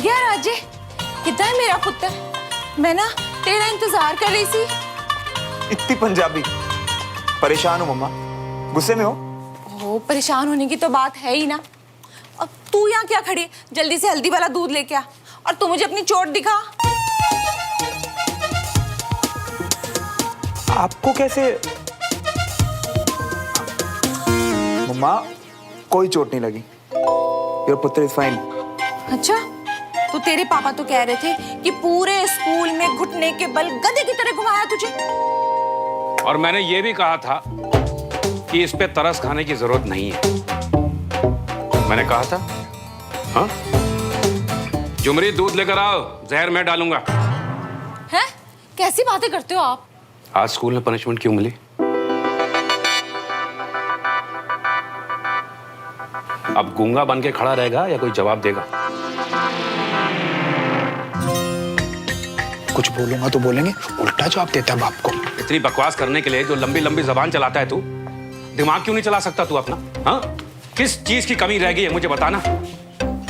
गया राजे? कितना है मेरा पुत्र? मैं ना तेरा इंतजार कर रही थी। इतनी पंजाबी। परेशान हो मम्मा? गुस्से में हो? ओ, परेशान होने की तो बात है ही ना। अब तू यहाँ क्या खड़ी? जल्दी से हल्दी वाला दूध लेके आ और तू मुझे अपनी चोट दिखा। आपको कैसे? मम्मा कोई चोट नहीं लगी। योर पुत्र इज फाइन। अच्छा, तो तेरे पापा तो कह रहे थे कि पूरे स्कूल में घुटने के बल गधे की तरह घुमाया तुझे। और मैंने ये भी कहा था कि इस पे तरस खाने की जरूरत नहीं है। मैंने कहा था। हाँ, जुमरी दूध लेकर आओ, जहर मैं डालूंगा। हैं? कैसी बातें करते हो आप? आज स्कूल में पनिशमेंट क्यों मिली? अब गूंगा बन के खड़ा रहेगा या कोई जवाब देगा? कुछ बोलूंगा तो बोलेंगे, उल्टा जवाब देता है बाप को। इतनी बकवास करने के लिए जो लंबी लंबी जबान चलाता है तू, दिमाग क्यों नहीं चला सकता तू अपना? हाँ, किस चीज की कमी रह गई है मुझे बताना,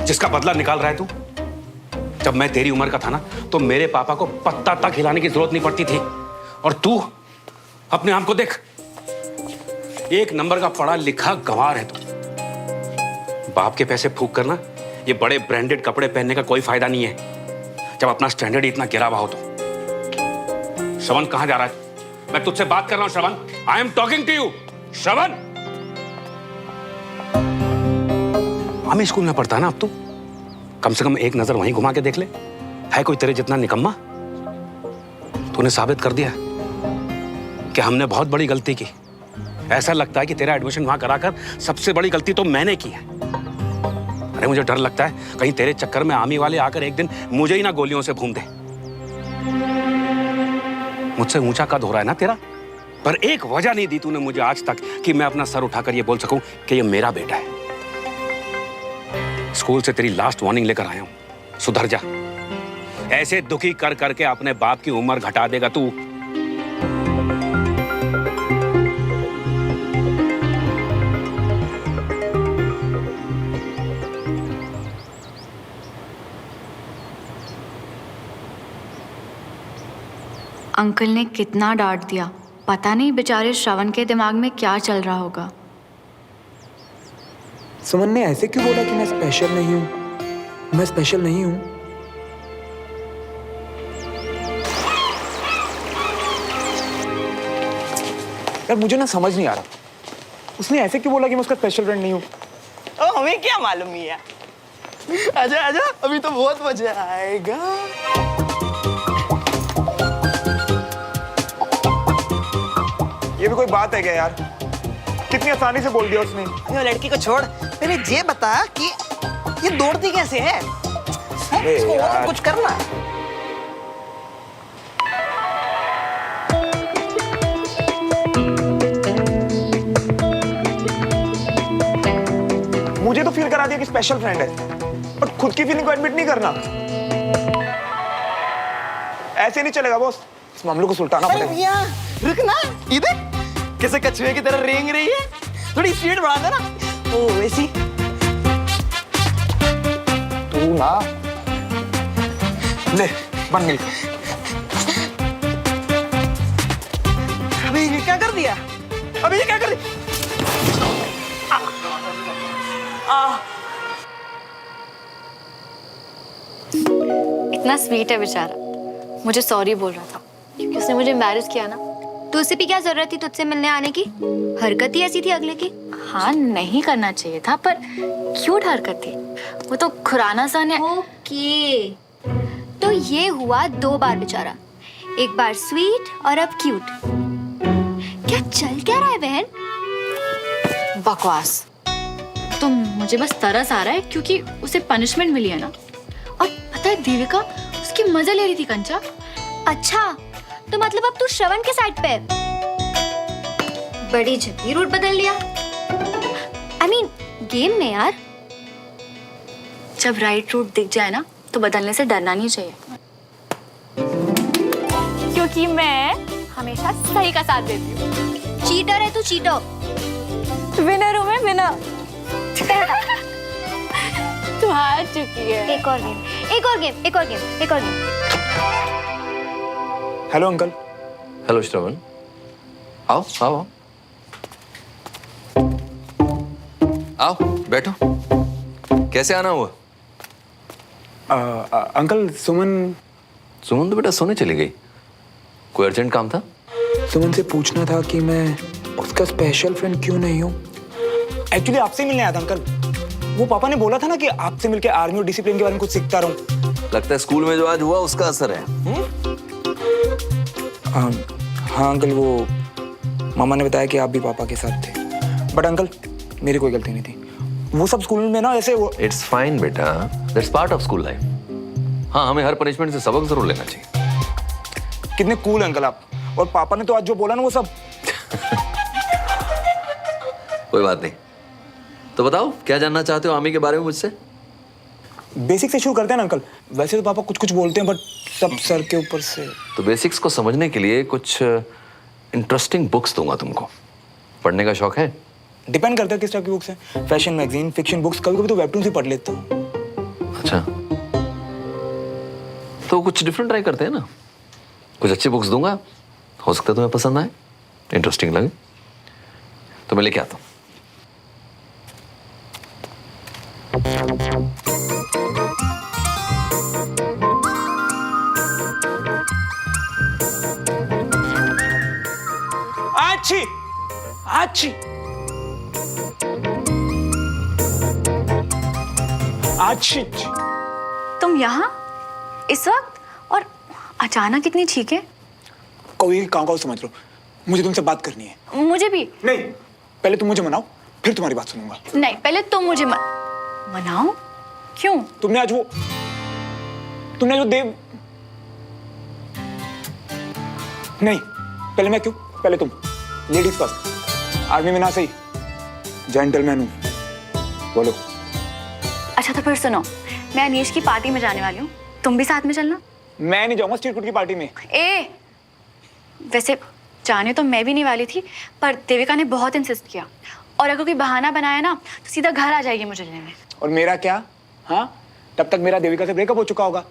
जिसका बदला निकाल रहा है तू? जब मैं तेरी उम्र का था ना, तो मेरे पापा को पत्ता तक हिलाने की जरूरत नहीं पड़ती थी, और तू अपने आप को देख, एक नंबर का पढ़ा लिखा गंवार है तू। बाप के पैसे फूक करना, ये बड़े ब्रांडेड कपड़े पहनने का कोई फायदा नहीं है जब अपना स्टैंडर्ड इतना गिरा हुआ हो तो। श्रवण कहां जा रहा है? मैं तुझसे बात कर रहा हूं Shravan. I am talking to you Shravan. हमें स्कूल में पढ़ता है ना अब तू, कम से कम एक नजर वहीं घुमा के देख ले। है कोई तेरे जितना निकम्मा? तूने साबित कर दिया कि हमने बहुत बड़ी गलती की। ऐसा लगता है कि तेरा एडमिशन वहां कराकर सबसे बड़ी गलती तो मैंने की है। अरे मुझे डर लगता है कहीं तेरे चक्कर में आर्मी वाले आकर एक दिन मुझे ही ना गोलियों से भून दे। मुझसे ऊंचा कद हो रहा है ना तेरा, पर एक वजह नहीं दी तूने मुझे आज तक कि मैं अपना सर उठाकर ये बोल सकूं कि ये मेरा बेटा है। स्कूल से तेरी लास्ट वार्निंग लेकर आया हूं, सुधर जा। ऐसे दुखी कर करके अपने बाप की उम्र घटा देगा तू। अंकल ने कितना डांट दिया, पता नहीं बेचारे श्रवण के दिमाग में क्या चल रहा होगा। सुमन ने ऐसे क्यों बोला कि मैं स्पेशल नहीं हूं? मैं स्पेशल नहीं हूं। यार मुझे ना समझ नहीं आ रहा, उसने ऐसे क्यों बोला कि मैं उसका स्पेशल फ्रेंड नहीं हूं? हमें क्या मालूम है? आजा आजा, अभी तो बहुत मजा आएगा। ये भी कोई बात है क्या यार? कितनी आसानी से बोल दिया उसने। ये लड़की को छोड़, पहले ये बता कि ये दौड़ती कैसे है? इसको और कुछ करना। मुझे तो फील करा दिया कि स्पेशल फ्रेंड है, पर खुद की फीलिंग को एडमिट नहीं करना। ऐसे नहीं चलेगा बॉस, इस मामले को सुलटाना पड़ेगा। रुक ना, इधर कैसे कछुए की तरह रेंग रही है, थोड़ी स्पीड बढ़ा दे ना। ओ वैसी तू ना ले बन गई। अभी ये क्या कर दिया? अभी ये क्या कर दिया? इतना स्वीट है बेचारा, मुझे सॉरी बोल रहा था क्योंकि उसने मुझे एम्बैरेस किया ना। तो उसे भी क्या जरूरत थी तुझसे मिलने आने की? हरकत ही ऐसी थी अगले की। हाँ, नहीं करना चाहिए था, पर क्यूट हरकत थी वो तो। खुराना सा ने। ओके, तो ये हुआ 2 बार बेचारा, एक बार स्वीट और अब क्यूट। क्या चल क्या रहा है बहन? बकवास। तो मुझे बस तरस आ रहा है क्योंकि उसे पनिशमेंट मिली है ना। और पता है देविका उसकी मजा ले रही थी कंचा। अच्छा, तो मतलब अब तू श्रवण के साइड पे है? बड़ी जल्दी रूट बदल लिया। I mean, गेम में यार। जब राइट रूट दिख जाए ना तो बदलने से डरना नहीं चाहिए, क्योंकि मैं हमेशा सही का साथ देती हूँ। चीटर है तू, चीटर। विनर हूँ मैं, विनर। तू हार चुकी है। एक और गेम, एक और गेम, एक और गेम, एक और गेम। Hello uncle. हेलो श्रवण, आओ आओ आओ बैठो। कैसे आना हुआ? अंकल सुमन सुमन तो बेटा सोने चली गई। कोई अर्जेंट काम था? सुमन से पूछना था कि मैं उसका स्पेशल फ्रेंड क्यों नहीं हूँ। एक्चुअली आपसे ही मिलने आया था अंकल। वो पापा ने बोला था ना कि आपसे मिलके आर्मी और डिसिप्लिन के बारे में कुछ सीखता रहूं। लगता है स्कूल में जो आज हुआ उसका असर है। हाँ अंकल, वो मामा ने बताया कि आप भी पापा के साथ थे। बट अंकल मेरी कोई गलती नहीं थी। वो सब स्कूल में ना ऐसे वो इट्स फाइन बेटा, that's part of school life. हाँ, हमें हर पनिशमेंट से सबक जरूर लेना चाहिए। कितने कूल अंकल आप। और पापा ने तो आज जो बोला ना वो सब कोई बात नहीं। तो बताओ क्या जानना चाहते हो आर्मी के बारे में मुझसे? बेसिक से शुरू करते हैं ना अंकल। वैसे तो पापा कुछ कुछ बोलते हैं बट सब सर के ऊपर से। तो बेसिक्स को समझने के लिए कुछ इंटरेस्टिंग बुक्स दूंगा तुमको। पढ़ने का शौक है? डिपेंड करता है किस टाइप की बुक्स हैं। फैशन मैगजीन, फिक्शन बुक्स, कभी कभी तो वेबटून भी पढ़ लेता हूँ। अच्छा, तो कुछ डिफरेंट ट्राई करते हैं ना। कुछ अच्छी बुक्स दूंगा, हो सकता है तुम्हें पसंद आए, इंटरेस्टिंग लगे, तो मैं लेके आता हूँ। अच्छी अच्छी अच्छी। तुम यहाँ इस वक्त और अचानक इतनी ठीक है? कोई काउ समझ लो, मुझे तुमसे बात करनी है। मुझे भी। नहीं, पहले तुम मुझे मनाओ फिर तुम्हारी बात सुनूंगा। नहीं, पहले तुम मुझे मनाओ। क्यों? तुमने आज वो देव नहीं, पहले मैं क्यों, पहले तुम। Ladies first. आर्मी में ना सही जेंटलमैन हूं। बोलो। अच्छा तो फिर सुनो, मैं अनीश की पार्टी में जाने वाली हूँ, तुम भी साथ में चलना। मैं नहीं जाऊंगा स्ट्रीट फूड की पार्टी में। वैसे जाने तो मैं भी नहीं वाली थी, पर देविका ने बहुत इंसिस्ट किया, और अगर कोई बहाना बनाया ना तो सीधा घर आ जाएगी मुझे लेने। और मेरा क्या? हाँ, तब तक मेरा देविका से ब्रेकअप हो चुका होगा।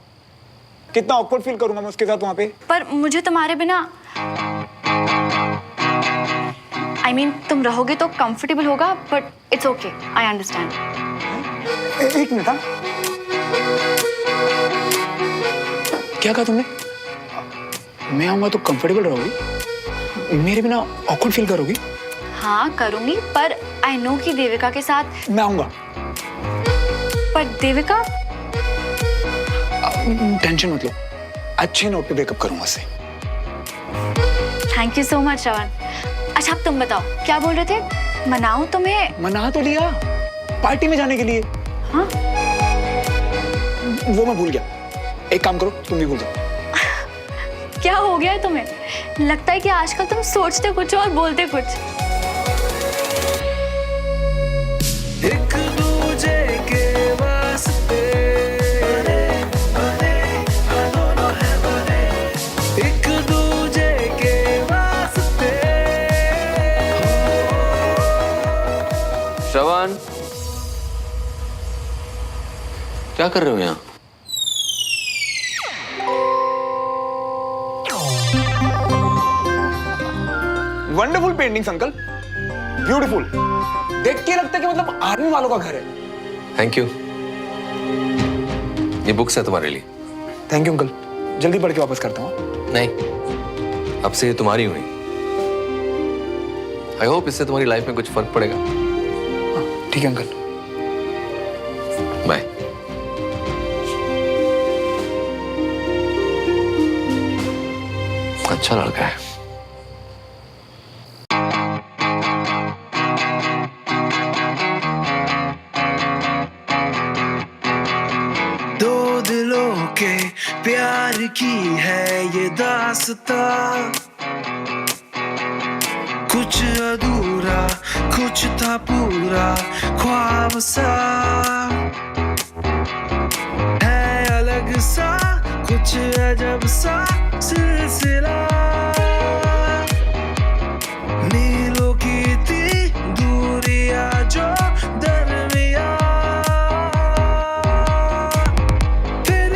कितना ऑकवर्ड फील करूंगा मैं उसके साथ वहां पे। पर मुझे तुम्हारे बिना I mean, तुम रहोगे तो कंफर्टेबल होगा, but it's okay, I understand. एक मिनट। हाँ, क्या कहा तुमने? मैं आऊंगा तो कंफर्टेबल रहोगी, मेरे बिना ऑकवर्ड फील करोगी? हाँ करूंगी, पर आई नो कि देविका के साथ मैं आऊंगा। पर देविका टेंशन मत लो, अच्छे नोट पे ब्रेकअप करूंगा उससे। थैंक यू सो मच श्रवण। अच्छा अब तुम बताओ क्या बोल रहे थे? मनाऊं तुम्हें? मना तो लिया पार्टी में जाने के लिए। हाँ? वो मैं भूल गया। एक काम करो, तुम भी भूल जाओ। क्या हो गया है तुम्हें? लगता है कि आजकल तुम सोचते कुछ और बोलते कुछ। एक दूजे के वास्ते दोनों है बने, एक दूजे के वास्ते। श्रवण, क्या कर रहे हो यहाँ? Wonderful paintings uncle, beautiful. देख के लगता है कि मतलब आर्मी वालों का घर है। Thank you. ये बुक्स है तुम्हारे लिए। थैंक यू अंकल, जल्दी पढ़ के वापस करता हूँ। नहीं, अब से ये तुम्हारी हुई। आई होप इससे तुम्हारी लाइफ में कुछ फर्क पड़ेगा। ठीक है अंकल, बाय। अच्छा लड़का है। दो दिलों के प्यार की है ये दास्तां, कुछ अधूरा कुछ था पूरा ख्वाब सा, है अलग सा कुछ अजब सा सिलसिला, मीलों की थी दूरियां जो दरमिया, फिर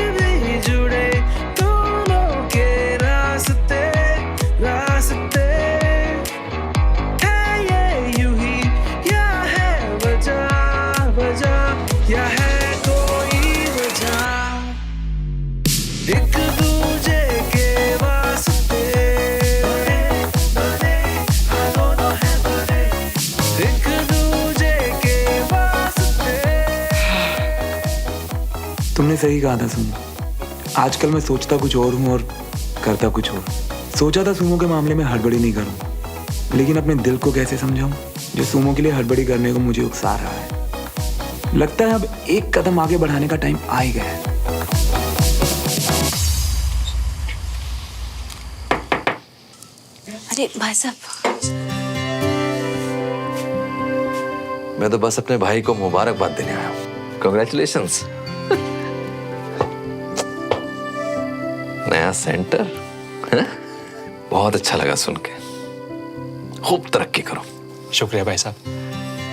सही कहा था सुमो। आजकल मैं सोचता कुछ और हूँ और करता कुछ और। सोचा था सुमो के मामले में हड़बड़ी नहीं करूँ, लेकिन अपने दिल को कैसे समझाऊं जो सुमो के लिए हड़बड़ी करने को मुझे उकसा रहा है। लगता है अब एक कदम आगे बढ़ाने का टाइम आ ही गया है। अरे भाई साहब, मैं तो बस अपने भाई को मुबारकबाद देने आया हूँ। कांग्रेचुलेशंस। नया सेंटर है? बहुत अच्छा लगा सुन के। खूब तरक्की करो। शुक्रिया भाई साहब,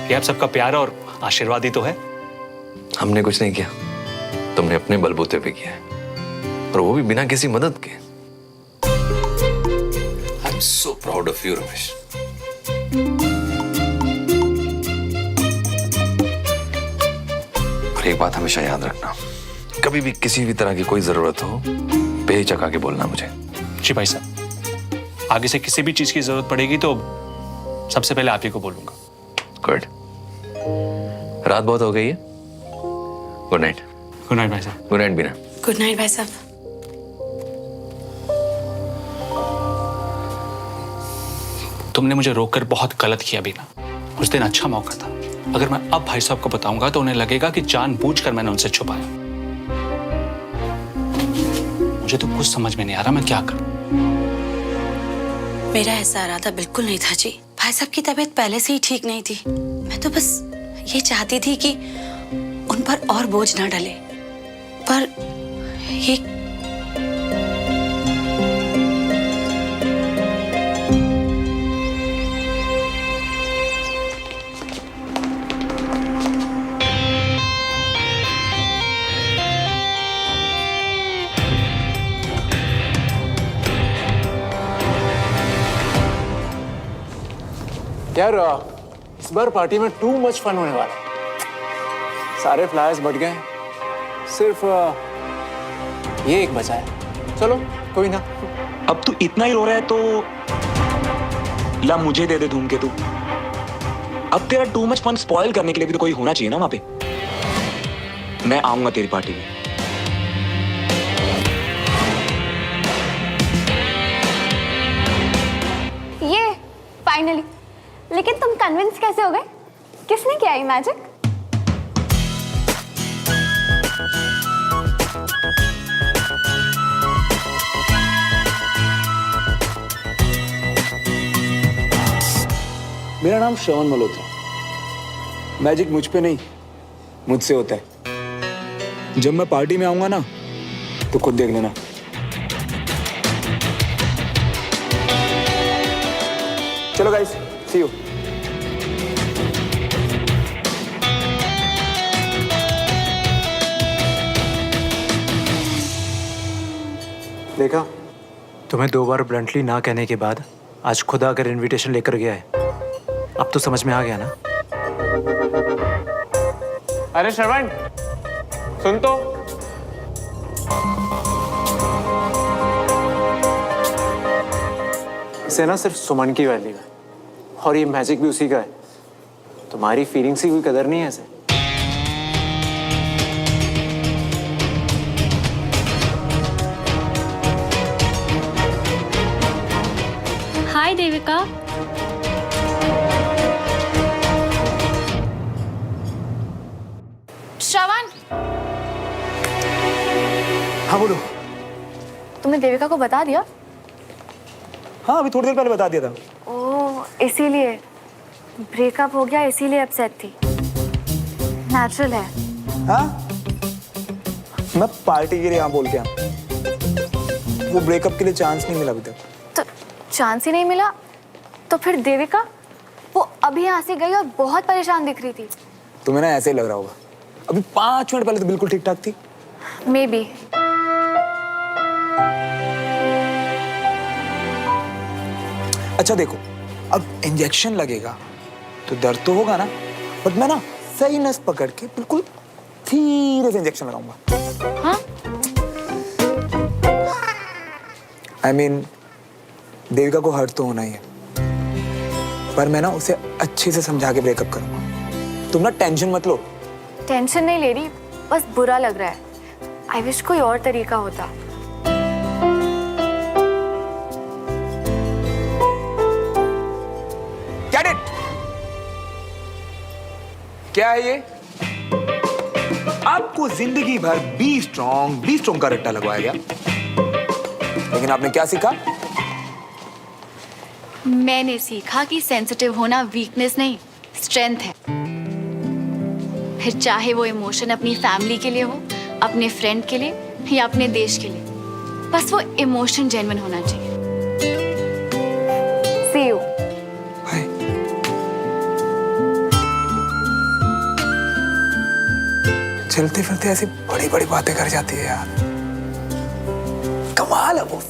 ये आप सबका प्यार और आशीर्वाद ही तो है। हमने कुछ नहीं किया, तुमने अपने बलबूते पे किया है, और वो भी बिना किसी मदद के। I am so proud of you Ramesh. और एक बात हमेशा याद रखना, कभी भी किसी भी तरह की कोई जरूरत हो बेहिचक आके बोलना मुझे। जी भाई साहब, आगे से किसी भी चीज की जरूरत पड़ेगी तो सबसे पहले आप ही को बोलूंगा। गुड। रात बहुत हो गई है। Good night. गुड नाइट भाई साहब। गुड नाइट बीना। गुड नाइट भाई साहब। तुमने मुझे रोककर बहुत गलत किया बीना। उस दिन अच्छा मौका था। अगर मैं अब भाई साहब को बताऊंगा तो उन्हें लगेगा कि जानबूझकर मैंने उनसे छुपाया। मुझे तो कुछ समझ में नहीं आ रहा मैं क्या करूं। मेरा ऐसा इरादा बिल्कुल नहीं था जी। भाई साहब की तबीयत पहले से ही ठीक नहीं थी। मैं तो बस ये चाहती थी कि उन पर और बोझ ना डले, पर ये यार इस बार पार्टी में टू मच फन होने वाला है। सारे फ्लायर्स बट गए, सिर्फ ये एक बचा है। चलो कोई ना। अब तू इतना ही रो रहा है तो ला मुझे दे दे धूमकेतू। अब तेरा टू मच फन स्पॉइल करने के लिए भी तो कोई होना चाहिए ना वहां पे। मैं आऊंगा तेरी पार्टी में। ये फाइनली। लेकिन तुम कन्विंस कैसे हो गए? किसने किया ये मैजिक? मेरा नाम श्रवण मल्होत्रा। मैजिक मुझ पे नहीं, मुझसे होता है। जब मैं पार्टी में आऊंगा ना तो खुद देख लेना। चलो गाइस, सी यू। देखा, तुम्हें 2 बार ब्लंटली ना कहने के बाद आज खुदा अगर इनविटेशन लेकर गया है, अब तो समझ में आ गया ना। अरे श्रवण, सुन तो। इसे ना सिर्फ सुमन की वैल्यू है, और ये मैजिक भी उसी का है। तुम्हारी फीलिंग्स की कोई कदर नहीं है इसे। हाय देविका। श्रवण, हाँ बोलो। तुमने देविका को बता दिया? हाँ, अभी थोड़ी देर पहले बता दिया था। ओह, इसीलिए ब्रेकअप हो गया, इसीलिए अपसेट थी। नेचुरल है। हाँ, मैं पार्टी के लिए यहाँ बोल के आया। वो ब्रेकअप के लिए चांस नहीं मिला अभी तक। तो चांस ही नहीं मिला तो फिर देविका? वो अभी यहाँ से गई और बहुत परेशान दिख रही थी। तुम्हें ना ऐसे ही लग रहा होगा। अभी 5 मिनट पहले तो बिल्कुल ठीक ठाक थी। May be. अच्छा देखो, अब इंजेक्शन लगेगा तो दर्द तो होगा ना, बट मैं ना सही नस पकड़ के बिल्कुल धीरे से इंजेक्शन लगाऊंगा। हाँ? I mean, देविका को हर्ट तो होना ही है, पर मैं ना उसे अच्छे से समझा के ब्रेकअप करूंगा। तुम ना टेंशन मत लो। टेंशन नहीं ले रही, बस बुरा लग रहा है। आई विश कोई और तरीका होता। Get it? क्या है ये? आपको जिंदगी भर बी स्ट्रॉन्ग का रट्टा लगवाया गया, लेकिन आपने क्या सीखा? मैंने सीखा कि सेंसिटिव होना वीकनेस नहीं, स्ट्रेंथ है। फिर चाहे वो इमोशन अपनी फैमिली के लिए हो, अपने फ्रेंड के लिए या अपने देश के लिए, बस वो इमोशन जेन्युइन होना चाहिए। See you. चलते फिरते ऐसी बड़ी बड़ी बातें कर जाती है यार, कमाल है वो।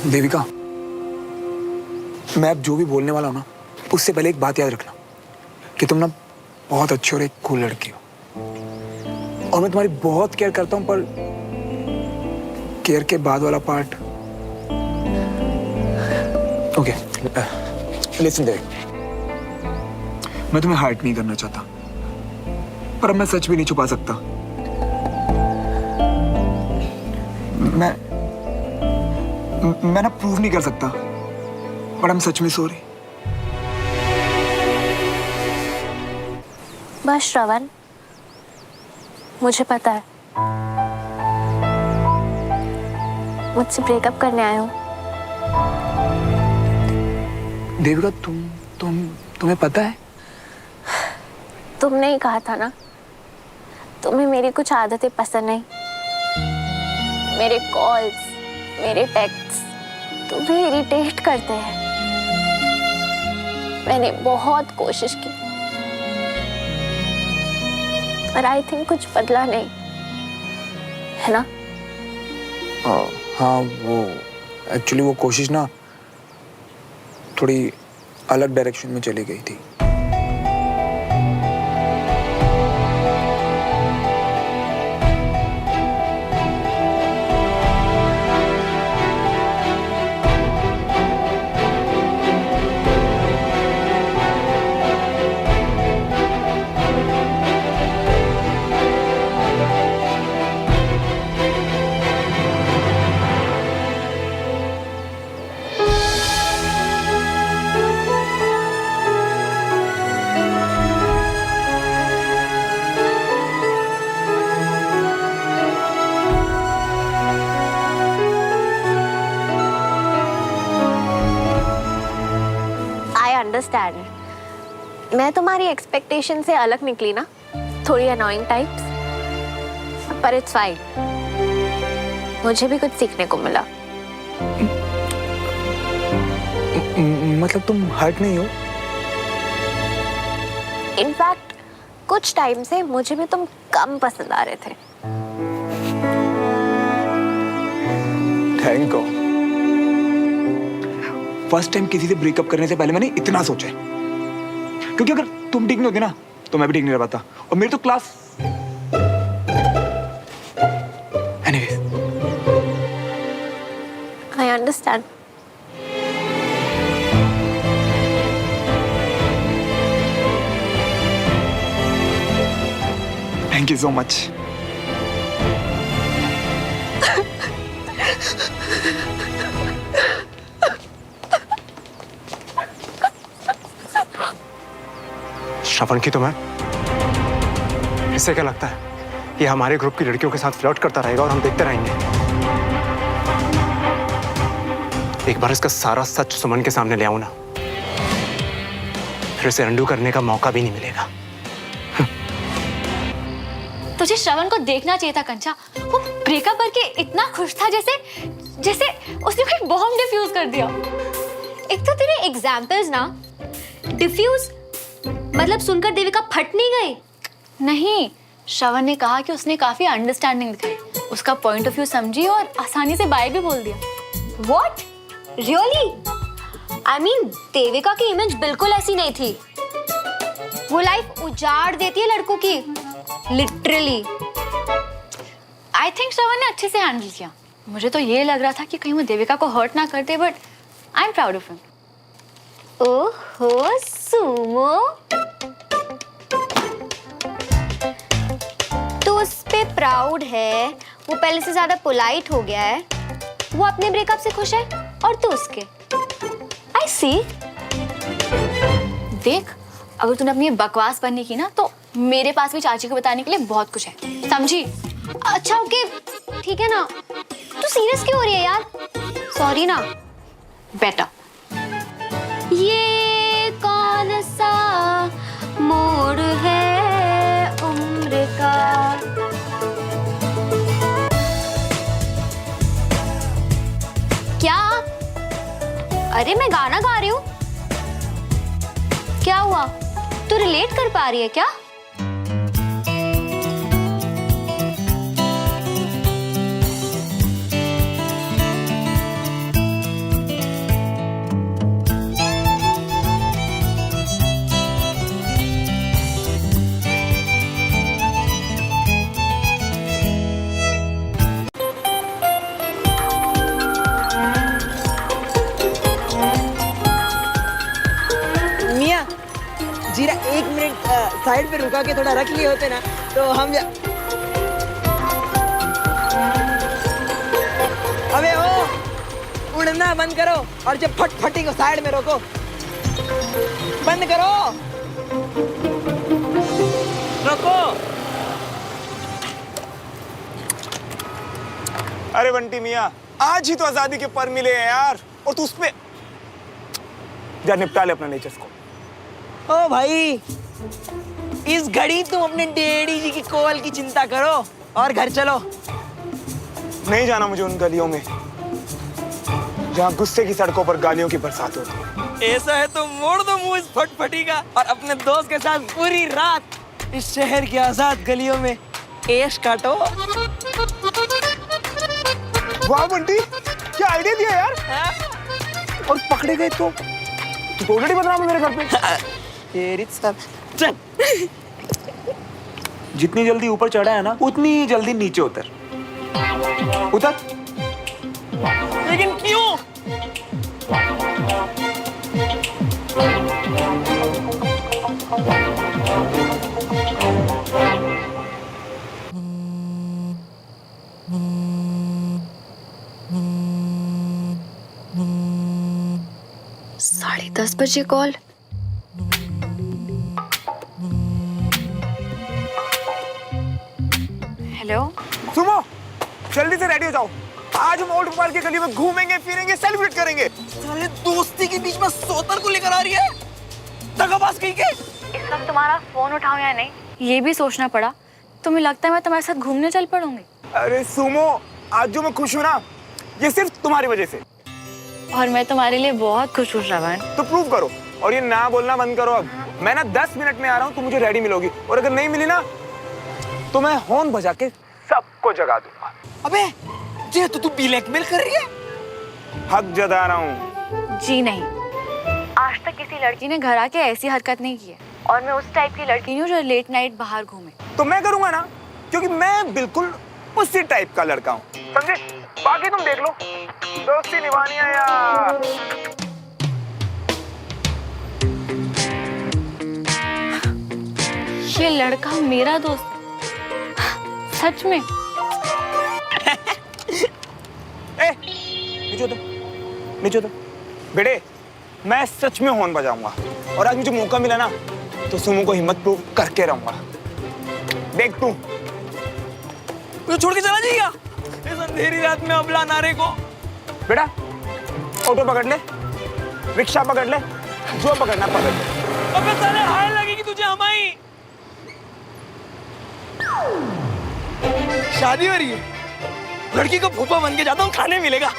देविका, मैं अब जो भी बोलने वाला हूं ना, उससे पहले एक बात याद रखना कि तुम ना बहुत अच्छी और एक कूल लड़की हो, और मैं तुम्हारी बहुत केयर करता हूं, पर केयर के बाद वाला पार्ट। ओके, लिसन देव, मैं तुम्हें हर्ट नहीं करना चाहता, पर अब मैं सच भी नहीं छुपा सकता। मैं ना प्रूव नहीं कर सकता, पर I'm सच में सॉरी। बस श्रवण, मुझे पता है मुझसे ब्रेकअप करने आए हो। देविका, तुम्हें पता है? तुमने ही कहा था ना, तुम्हें मेरी कुछ आदतें पसंद नहीं। मेरे कॉल्स, मेरे टेक्स्ट तुम्हें इरिटेट करते हैं। मैंने बहुत कोशिश की, पर आई थिंक कुछ बदला नहीं, है ना? हाँ, वो एक्चुअली वो कोशिश ना थोड़ी अलग डायरेक्शन में चली गई थी। अंडरस्टैंड, मैं तुम्हारी एक्सपेक्टेशन से अलग निकली ना, थोड़ी अनोइंग टाइप्स, पर इट्स फाइन। मुझे भी कुछ सीखने को मिला। मतलब तुम हर्ट नहीं हो? इनफैक्ट कुछ टाइम से मुझे भी तुम कम पसंद आ रहे थे। Thank God. फर्स्ट टाइम किसी से ब्रेकअप करने से पहले मैंने इतना सोचा है, क्योंकि अगर तुम ठीक नहीं होती ना तो मैं भी ठीक नहीं रह पाता, और मेरी तो class. Anyways, I understand. Thank you so much. Shravan की तुम्हें इससे क्या लगता है? ये हमारे ग्रुप की लड़कियों के साथ फ्लर्ट करता रहेगा और हम देखते रहेंगे। एक बार इसका सारा सच सुमन के सामने ले आऊं ना, फिर इसे अंडू करने का मौका भी नहीं मिलेगा। तुझे श्रवण को देखना चाहिए था कंचा। वो ब्रेकअप करके इतना खुश था जैसे जैसे उसने कोई बॉम्ब डिफ्यूज कर दिया। एक तो तेरे एग्जाम्पल्स ना, डिफ्यूज मतलब सुनकर देविका फट नहीं गई, नहीं, श्रवण ने कहा कि उसने काफी अंडरस्टैंडिंग दिखाई, उसका पॉइंट ऑफ व्यू समझी और आसानी से बाय भी बोल दिया। What? Really? I mean, Devika की इमेज बिल्कुल ऐसी नहीं थी। वो लाइफ उजाड़ देती है लड़कों की, लिटरली। आई थिंक श्रवण ने अच्छे से हैंडल किया। मुझे तो ये लग रहा था कि कहीं वो देविका को हर्ट ना करते, but I am proud of him. ओहो सुमो, तो उस पे प्राउड है, वो पहले से ज्यादा पोलाइट हो गया है, वो अपने ब्रेकअप से खुश है और तू उसके। आई सी। देख, अगर तूने अपनी ये बकवास बनने की ना, तो मेरे पास भी चाची को बताने के लिए बहुत कुछ है, समझी? अच्छा ओके, ठीक है ना। तू सीरियस क्यों हो रही है यार? सॉरी ना। बेटा, ये कौन सा मोड़ है उम्र का? क्या? अरे मैं गाना गा रही हूँ। क्या हुआ? तू रिलेट कर पा रही है क्या? मियाँ, जीरा 1 मिनट साइड पे रुका के थोड़ा रख लिए होते ना तो हम अबे ओ, उड़ना बंद करो और जब फटी को साइड में रोको। बंद करो, रोको। अरे बंटी मियाँ, आज ही तो आजादी के पर मिले हैं यार, और तू उसपे जा निपटा ले अपना नेचर्स को। ओ भाई, इस घड़ी तुम अपने डैडी जी की कॉल की चिंता करो और घर चलो। नहीं जाना मुझे उन गलियों में जहाँ गुस्से की सड़कों पर गालियों की बरसात होती। ऐसा है तो मोड़ दो मुंह इस फटफटी का और अपने दोस्त के साथ पूरी रात इस शहर की आजाद गलियों में ऐश काटो। वाह बंटी, क्या आइडिया दिया यार। और पकड़े गए तो ऑलरेडी बदनाम है मेरे घर पे। तेरी सब चल। जितनी जल्दी ऊपर चढ़ा है ना, उतनी जल्दी नीचे उतर। उतर। लेकिन क्यों? साढ़े 10 बजे कॉल। हेलो सुमो, जल्दी से रेडी हो जाओ। आज हम ओल्ड भोपाल की गली में घूमेंगे, फिरेंगे, सेलिब्रेट करेंगे। साले दोस्ती के बीच में सोतर को लेकर आ रही है, दगाबाज कहीं के। इस वक्त तुम्हारा फोन उठाऊं या नहीं, ये भी सोचना पड़ा। तुम्हें लगता है मैं तुम्हारे साथ घूमने चल पड़ूंगी? अरे सुमो, आज जो मैं खुश हूँ ना, ये सिर्फ तुम्हारी वजह से। और मैं तुम्हारे लिए बहुत खुश हूँ श्रवण। तो प्रूव करो, और ये ना बोलना बंद करो अब। मैं ना 10 मिनट में आ रहा हूँ, तुम मुझे रेडी मिलोगी, और अगर नहीं मिली ना तो मैं हॉर्न बजा के सबको जगा दूंगा। अबे ये तो तू ब्लैकमेल कर रही है। हक जता रहा हूँ। जी नहीं, आज तक किसी लड़की ने घर आके ऐसी हरकत नहीं की है, और मैं उस टाइप की लड़की हूँ जो लेट नाइट बाहर घूमे। तो मैं करूंगा ना, क्योंकि मैं बिल्कुल उसी टाइप का लड़का हूँ, समझे? बाकी तुम देख लो, दोस्ती निभानी है या ये लड़का मेरा दोस्त सच में? नीचे उतर, नीचे उतर। बेटे, मैं सच में हॉर्न बजाऊंगा, और आज मुझे मौका मिला ना तो सुमो को हिम्मत प्रूव करके रहूंगा। देख तू तू छोड़ के चला जाएगा इस अंधेरी रात में अबला नारे को। बेटा, ऑटो पकड़ ले, रिक्शा पकड़ ले, जो पकड़ना पकड़ ले। अबे साले हाय लगेगी तुझे हमारी। शादी हो रही है, लड़की को फूफा बन के जाता हूँ, खाने मिलेगा।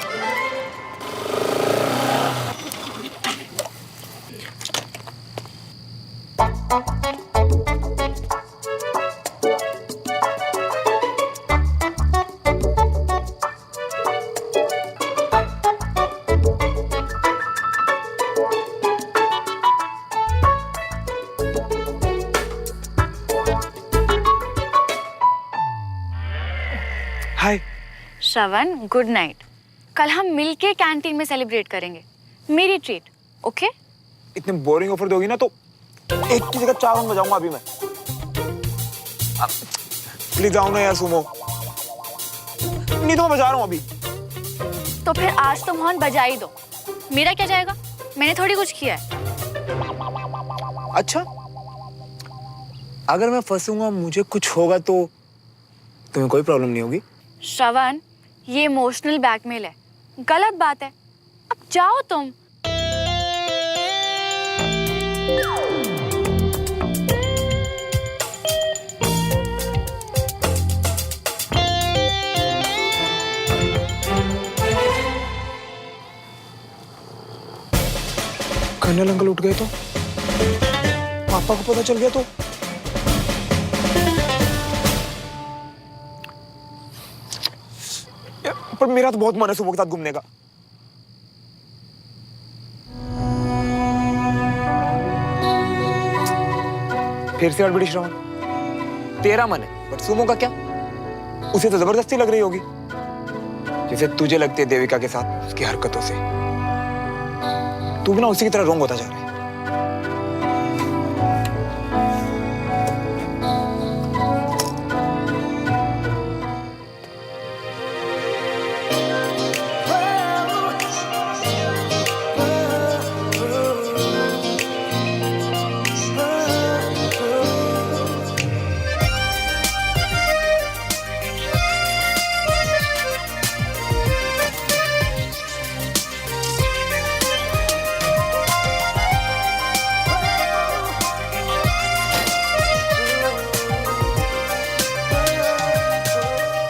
श्रवण, गुड नाइट। कल हम मिलके कैंटीन में सेलिब्रेट करेंगे, मेरी ट्रीट, ओके? इतने बोरिंग ऑफर दोगी ना तो एक की जगह 4 राउंड बजाऊंगा अभी मैं। प्लीज आओ ना यार सुमो, नहीं तो मैं बजा रहा हूँ अभी। तो फिर आज तुम हॉर्न बजा ही दो, मेरा क्या जाएगा? मैंने थोड़ी कुछ किया है। अच्छा, अगर मैं फंसूंगा, मुझे कुछ होगा तो तुम्हें कोई प्रॉब्लम नहीं होगी? श्रवण, ये इमोशनल ब्लैकमेल है, गलत बात है। अब जाओ तुम। कर्नल अंकल उठ गए तो, पापा को पता चल गया तो, पर मेरा तो बहुत मन है सुबह के साथ घूमने का। फिर से हड़बड़ी श्रवण, तेरा मन है बट सुमो का क्या? उसे तो जबरदस्ती लग रही होगी, जैसे तुझे लगती है देविका के साथ उसकी हरकतों से। तू भी ना उसी की तरह रोंग होता जा रहा है।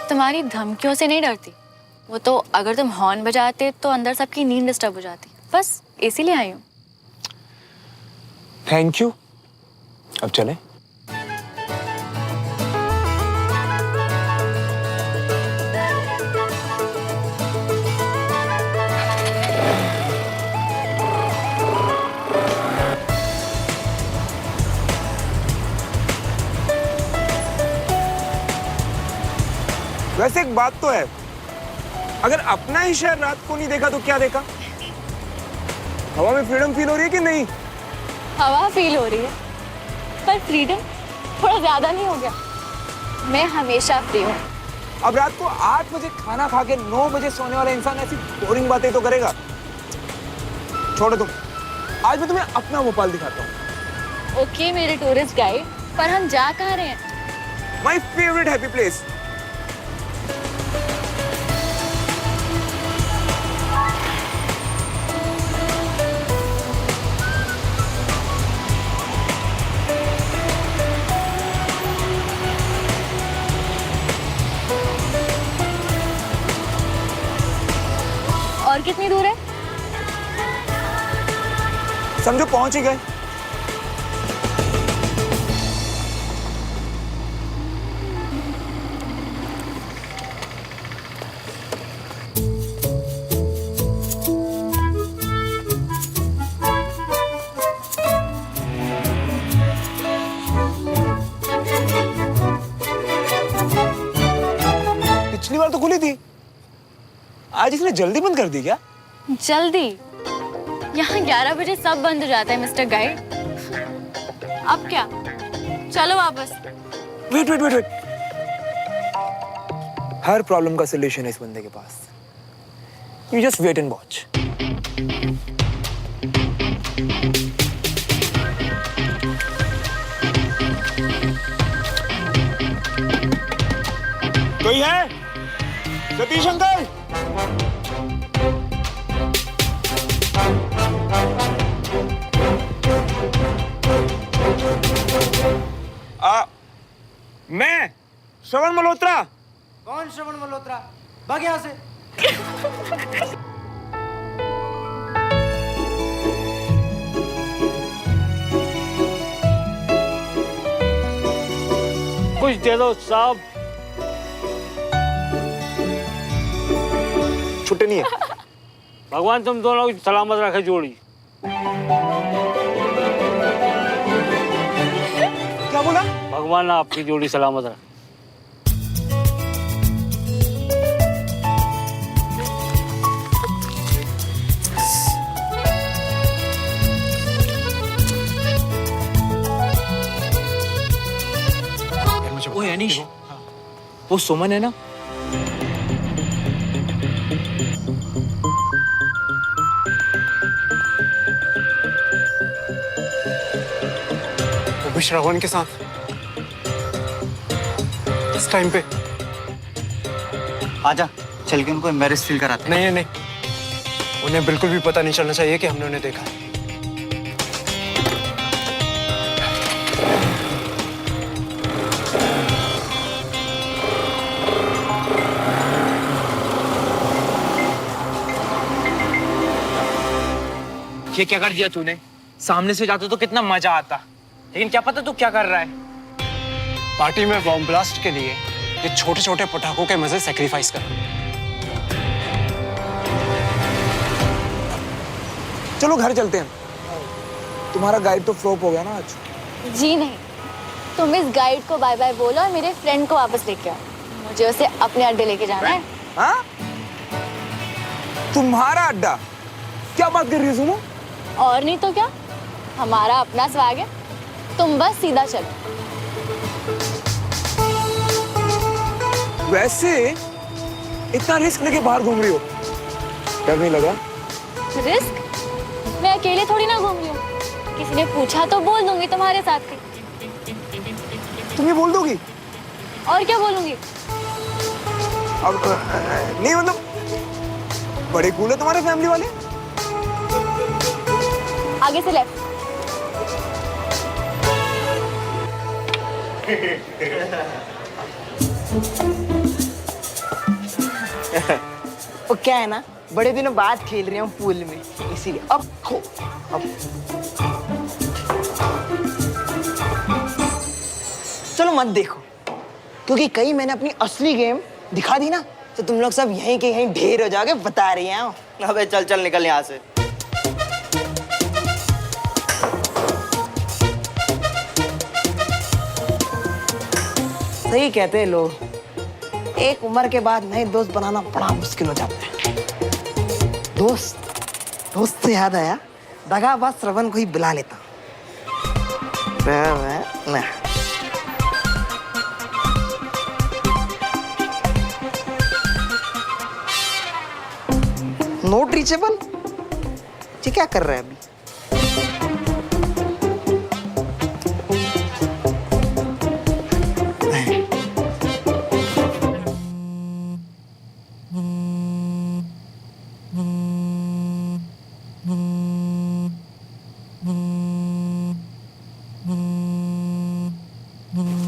तुम्हारी धमकियों से नहीं डरती, वो तो अगर तुम हॉर्न बजाते तो अंदर सबकी नींद डिस्टर्ब हो जाती, बस इसीलिए आई हूँ। Thank you. अब चलें? वैसे एक बात तो है, अगर अपना ही शहर रात को नहीं देखा तो क्या देखा? हवा में फ्रीडम फील हो रही है कि नहीं? हवा फील हो रही है, पर फ्रीडम थोड़ा ज्यादा नहीं हो गया? मैं हमेशा फ्री हूँ। अब रात को 8 बजे खाना खा के 9 बजे सोने वाला इंसान ऐसी बोरिंग बातें तो करेगा? छोड़ो तुम, आज मैं तुम्हें अपना भोपाल दिखाता हूँ। ओके मेरे टूरिस्ट गाइड, पर हम जा कहाँ रहे हैं? My favourite happy place. और कितनी दूर है? समझो पहुंच ही गए। पिछली बार तो खुली थी, आज इसने जल्दी बंद कर दी क्या? जल्दी? यहाँ 11 बजे सब बंद हो जाता है मिस्टर गाइड। अब क्या, चलो वापस। वेट वेट वेट वेट, हर प्रॉब्लम का सलूशन है इस बंदे के पास। You just wait and watch. कोई है? सतीश अंकल? मैं श्रवण मल्होत्रा। कौन श्रवण मल्होत्रा? भाग यहाँ से। कुछ दे दो साहब। छुट्टी नहीं है। भगवान तुम दोनों की सलामत रखे जोड़ी। क्या बोला? भगवान आपकी जोड़ी सलामत रखे। वो सुमन है ना, वो भी श्रवण के साथ इस टाइम पे। आजा चल के उनको एम्बैरेस फील कराते हैं। नहीं नहीं नहीं, उन्हें बिल्कुल भी पता नहीं चलना चाहिए कि हमने उन्हें देखा है। ये क्या कर दिया तूने? सामने से जाते तो कितना मजा आता, लेकिन क्या पता तू क्या कर रहा है। पार्टी में बॉम्ब ब्लास्ट के लिए ये छोटे छोटे पटाखों के मजे सेक्रीफाइस कर। चलो घर चलते हैं, तुम्हारा गाइड तो फ्लॉप हो गया ना आज। जी नहीं, तुम इस गाइड को बाय बाय बोलो और मेरे फ्रेंड को वापस लेके आओ। मुझे उसे अपने अड्डे लेके जाना है। हाँ? तुम्हारा अड्डा? क्या बात कर रही हो सुमो? और नहीं तो क्या, हमारा अपना स्वैग है, तुम बस सीधा चलो। वैसे इतना रिस्क लेके बाहर घूम रही हो, डर नहीं लगा? रिस्क? मैं अकेले थोड़ी ना घूम रही हूँ, किसी ने पूछा तो बोल दूंगी तुम्हारे साथ ही। तुम ये बोल दोगी? और क्या बोलूंगी? अब नहीं मतलब बड़े कूल है तुम्हारे फैमिली वाले। आगे से लेफ्ट। वो क्या है ना, बड़े दिनों बाद खेल रहे हैं पूल में, इसीलिए अब खो अब। चलो मत देखो, क्योंकि कहीं मैंने अपनी असली गेम दिखा दी ना तो तुम लोग सब यहीं के यहीं ढेर हो जाओगे। बता रही हैं। अबे चल चल निकल यहाँ से। सही कहते हैं लोग, एक उम्र के बाद नए दोस्त बनाना बड़ा मुश्किल हो जाता है। दोस्त से याद आया, दगाबाज श्रवण को ही बुला लेता। Note reachable? ये क्या कर रहा है अभी?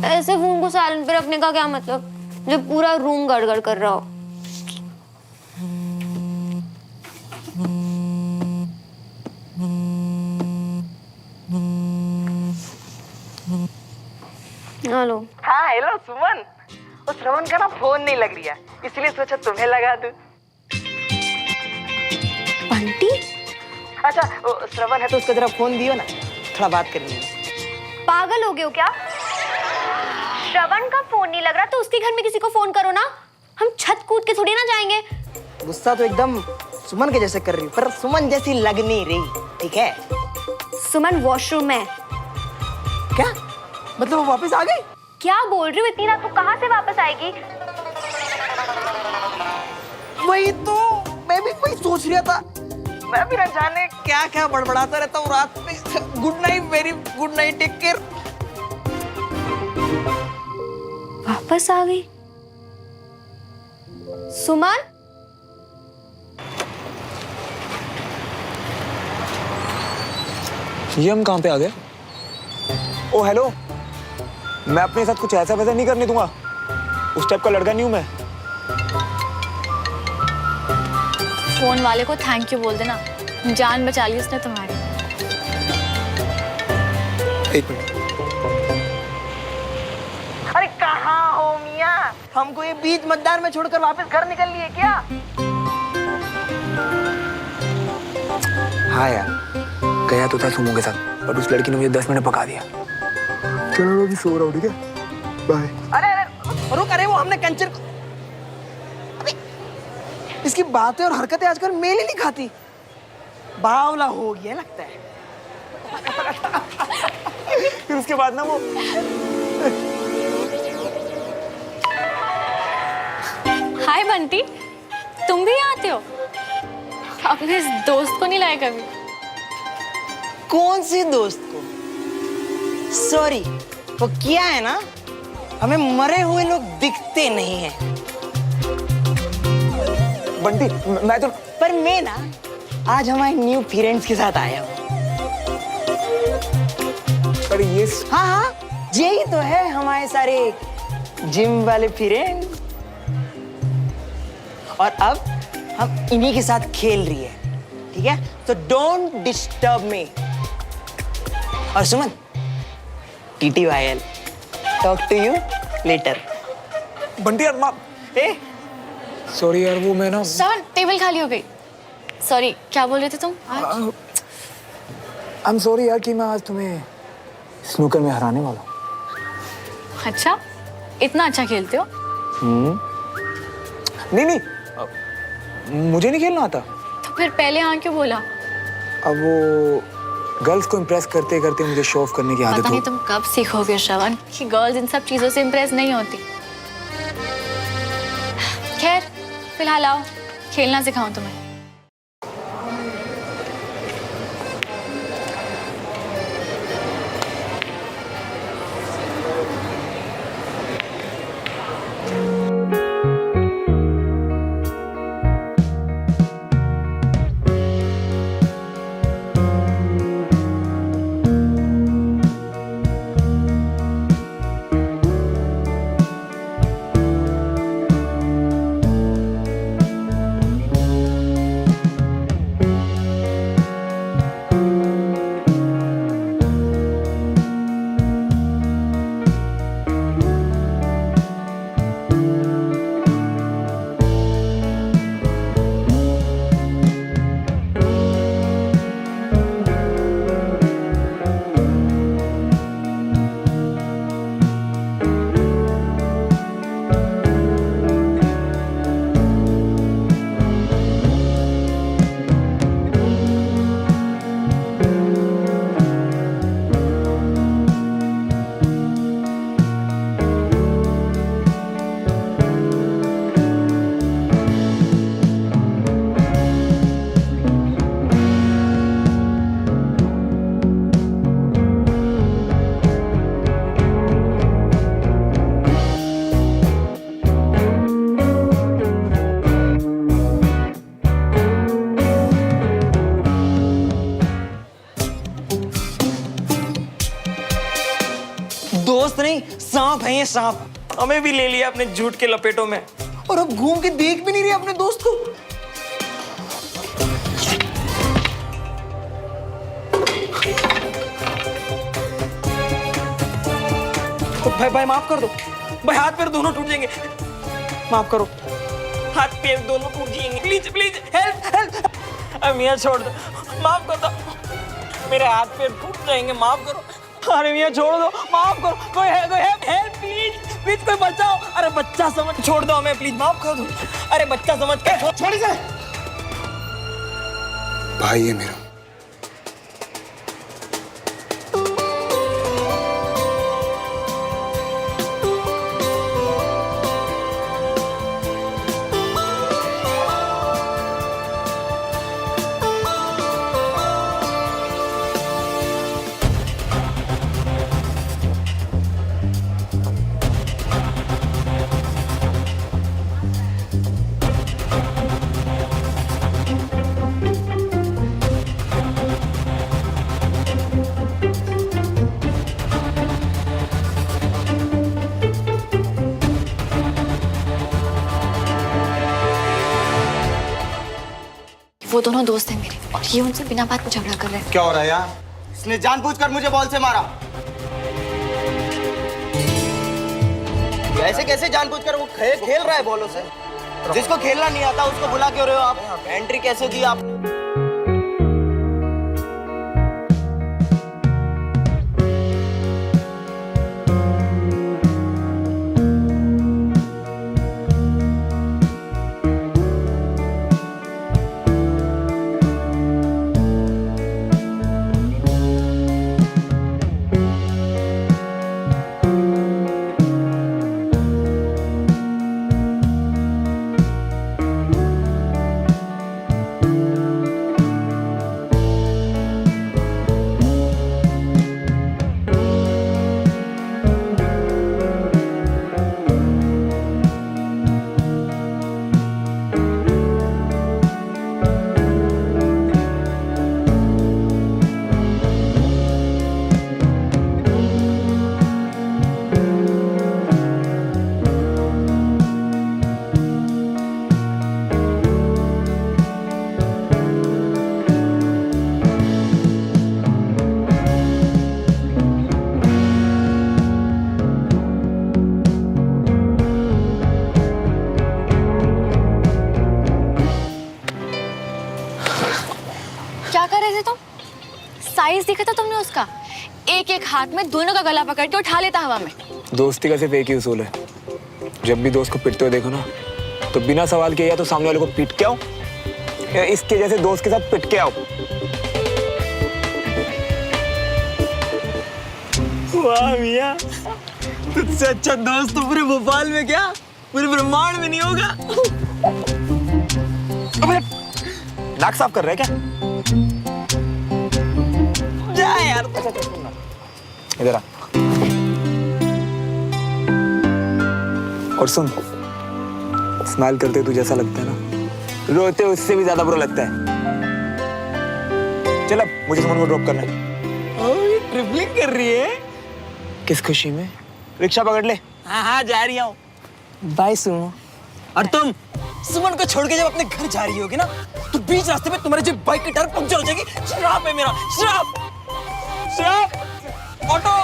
ऐसे फोन को साइलेंट पे रखने का क्या मतलब, जब पूरा रूम गड़गड़ कर रहा हो। हेलो। हाँ हेलो सुमन, उस श्रवण का ना फोन नहीं लग रही है, इसलिए सोचा तुम्हें लगा दूं। बंटी? अच्छा वो श्रवण है तो उसको जरा फोन दियो ना, थोड़ा बात करनी है। पागल हो गए हो क्या? श्रवण का फोन नहीं लग रहा तो उसके घर में किसी को फोन करो ना, हम छत कूद के थोड़ी ना जाएंगे। गुस्सा तो एकदम सुमन के जैसे कर रही हूँ, पर सुमन जैसी लग नहीं रही, ठीक है? सुमन वॉशरूम में। क्या मतलब वो वापस आ गई? क्या बोल रही हो, इतनी रात को कहाँ से वापस आएगी? वही तो मैं भी वही सोच रहा था, मैं भी न जाने क्या क्या बड़बड़ाता रहता हूँ रात में। Good night, very good night, take care. वापस आ गई सुमन? ये हम कहाँ पे आ गए? ओ हेलो, मैं अपने साथ कुछ ऐसा वैसा नहीं करने दूंगा, उस टाइप का लड़का नहीं हूं मैं। फोन वाले को थैंक यू बोल देना, जान बचा ली उसने तुम्हारी। एक मिनट। अरे कहाँ हो मियाँ, हमको ये बीच मतदार में छोड़कर वापस घर निकल लिए क्या? हाँ यार, गया तो था सुमो के साथ, पर उस लड़की ने मुझे 10 मिनट पका दिया। चलो मैं अभी सो रहा हूँ, ठीक है? बाय। अरे अरे रुक, अरे वो हमने कंचर को... अबे, इसकी बातें और हरकतें आजकल मेल ही नहीं खाती, बावला हो गया लगता है। फिर उसके बाद ना वो हाय बंटी, तुम भी यहाँ आते हो? अपने इस दोस्त को नहीं लाए कभी? कौन से दोस्त को? सॉरी, वो क्या है ना, हमें मरे हुए लोग दिखते नहीं हैं। बंटी मैं तो पर मैं ना आज हमारे न्यू फ्रेंड्स के साथ आया हूँ। पर ये हाँ हाँ, यही तो है हमारे सारे जिम वाले फ्रेंड। और अब हम इन्हीं के साथ खेल रही है, ठीक है? तो डोंट डिस्टर्ब मी। और Suman, TTYL, talk to you later. Bunty यार माँ, सॉरी यार, वो मैं ना सर, टेबल खाली हो गई। सॉरी, क्या बोल रहे थे तुम? आई एम सॉरी यार कि मैं आज तुम्हें स्नूकर में हराने वाला हूँ। अच्छा, इतना अच्छा खेलते हो? नहीं, मुझे नहीं खेलना आता। तो फिर पहले हाँ क्यों बोला? अब वो गर्ल्स को इम्प्रेस करते करते मुझे शो ऑफ करने की आदत पता हो। नहीं तुम कब सीखोगे श्रवण कि गर्ल्स इन सब चीजों से इम्प्रेस नहीं होती। खैर, फिलहाल आओ, खेलना सिखाऊं तुम्हें। दोस्त नहीं, सांप है ये सांप। हमें भी ले लिया अपने झूठ के लपेटों में, और अब घूम के देख भी नहीं रहे अपने दोस्त को। तो भाई माफ कर दो भाई, हाथ पैर दोनों टूट जाएंगे। माफ करो, हाथ पैर दोनों टूट जाएंगे। Please please help help. अब मियां छोड़ दो, माफ कर दो, मेरे हाथ पैर टूट जाएंगे, माफ करो। अरे मियां छोड़ दो, माफ करो, कोई हेल्प प्लीज प्लीज, कोई बचाओ। अरे बच्चा समझ, छोड़ दो हमें प्लीज, माफ कर दो। अरे बच्चा समझ के छोड़ इसे। भाई है मेरा। वो दोनों दोस्त हैं मेरे, और ये उनसे बिना बात में झगड़ा कर रहे हैं। क्या हो रहा है यार? इसने जानबूझकर मुझे बॉल से मारा। ऐसे कैसे जानबूझकर? वो खेल रहा है बॉलों से। जिसको खेलना नहीं आता उसको बुला क्यों रहे हो आप? एंट्री कैसे दी आप? क्या कर रहे थे तुम? साइज देखा था तुमने उसका? एक एक हाथ में दोनों का गला पकड़ के उठा लेता हवा में। दोस्ती का सिर्फ एक ही उसूल है, जब भी दोस्त को पिटते हुए देखो ना तो बिना सवाल किए या तो सामने वाले को पीट के आओ या इसके जैसे दोस्त के साथ पिट के आओ। वाह मियां, तुझसे अच्छा दोस्त तो पूरे भोपाल में क्या पूरे ब्रह्मांड में नहीं होगा। अबे नाक साफ कर रहा है क्या? जा यार। इधर आ। और सुन, स्माइल करते तुझे ऐसा लगता है ना, रोते उससे भी ज्यादा बुरा लगता है। चल अब मुझे सुमन को ड्रॉप करना है। ये ट्रिपलिंग कर रही है। किस खुशी में? रिक्शा पकड़ ले। हाँ जा रही हूँ। बाय सुनो। और तुम सुमन को छोड़ के जब अपने घर जा रही होगी ना तो बीच रास्ते में तुम्हारी जो बाइक की टायर पंक्चर हो जाएगी। श्राप है मेरा, श्राप श्राप। ऑटो।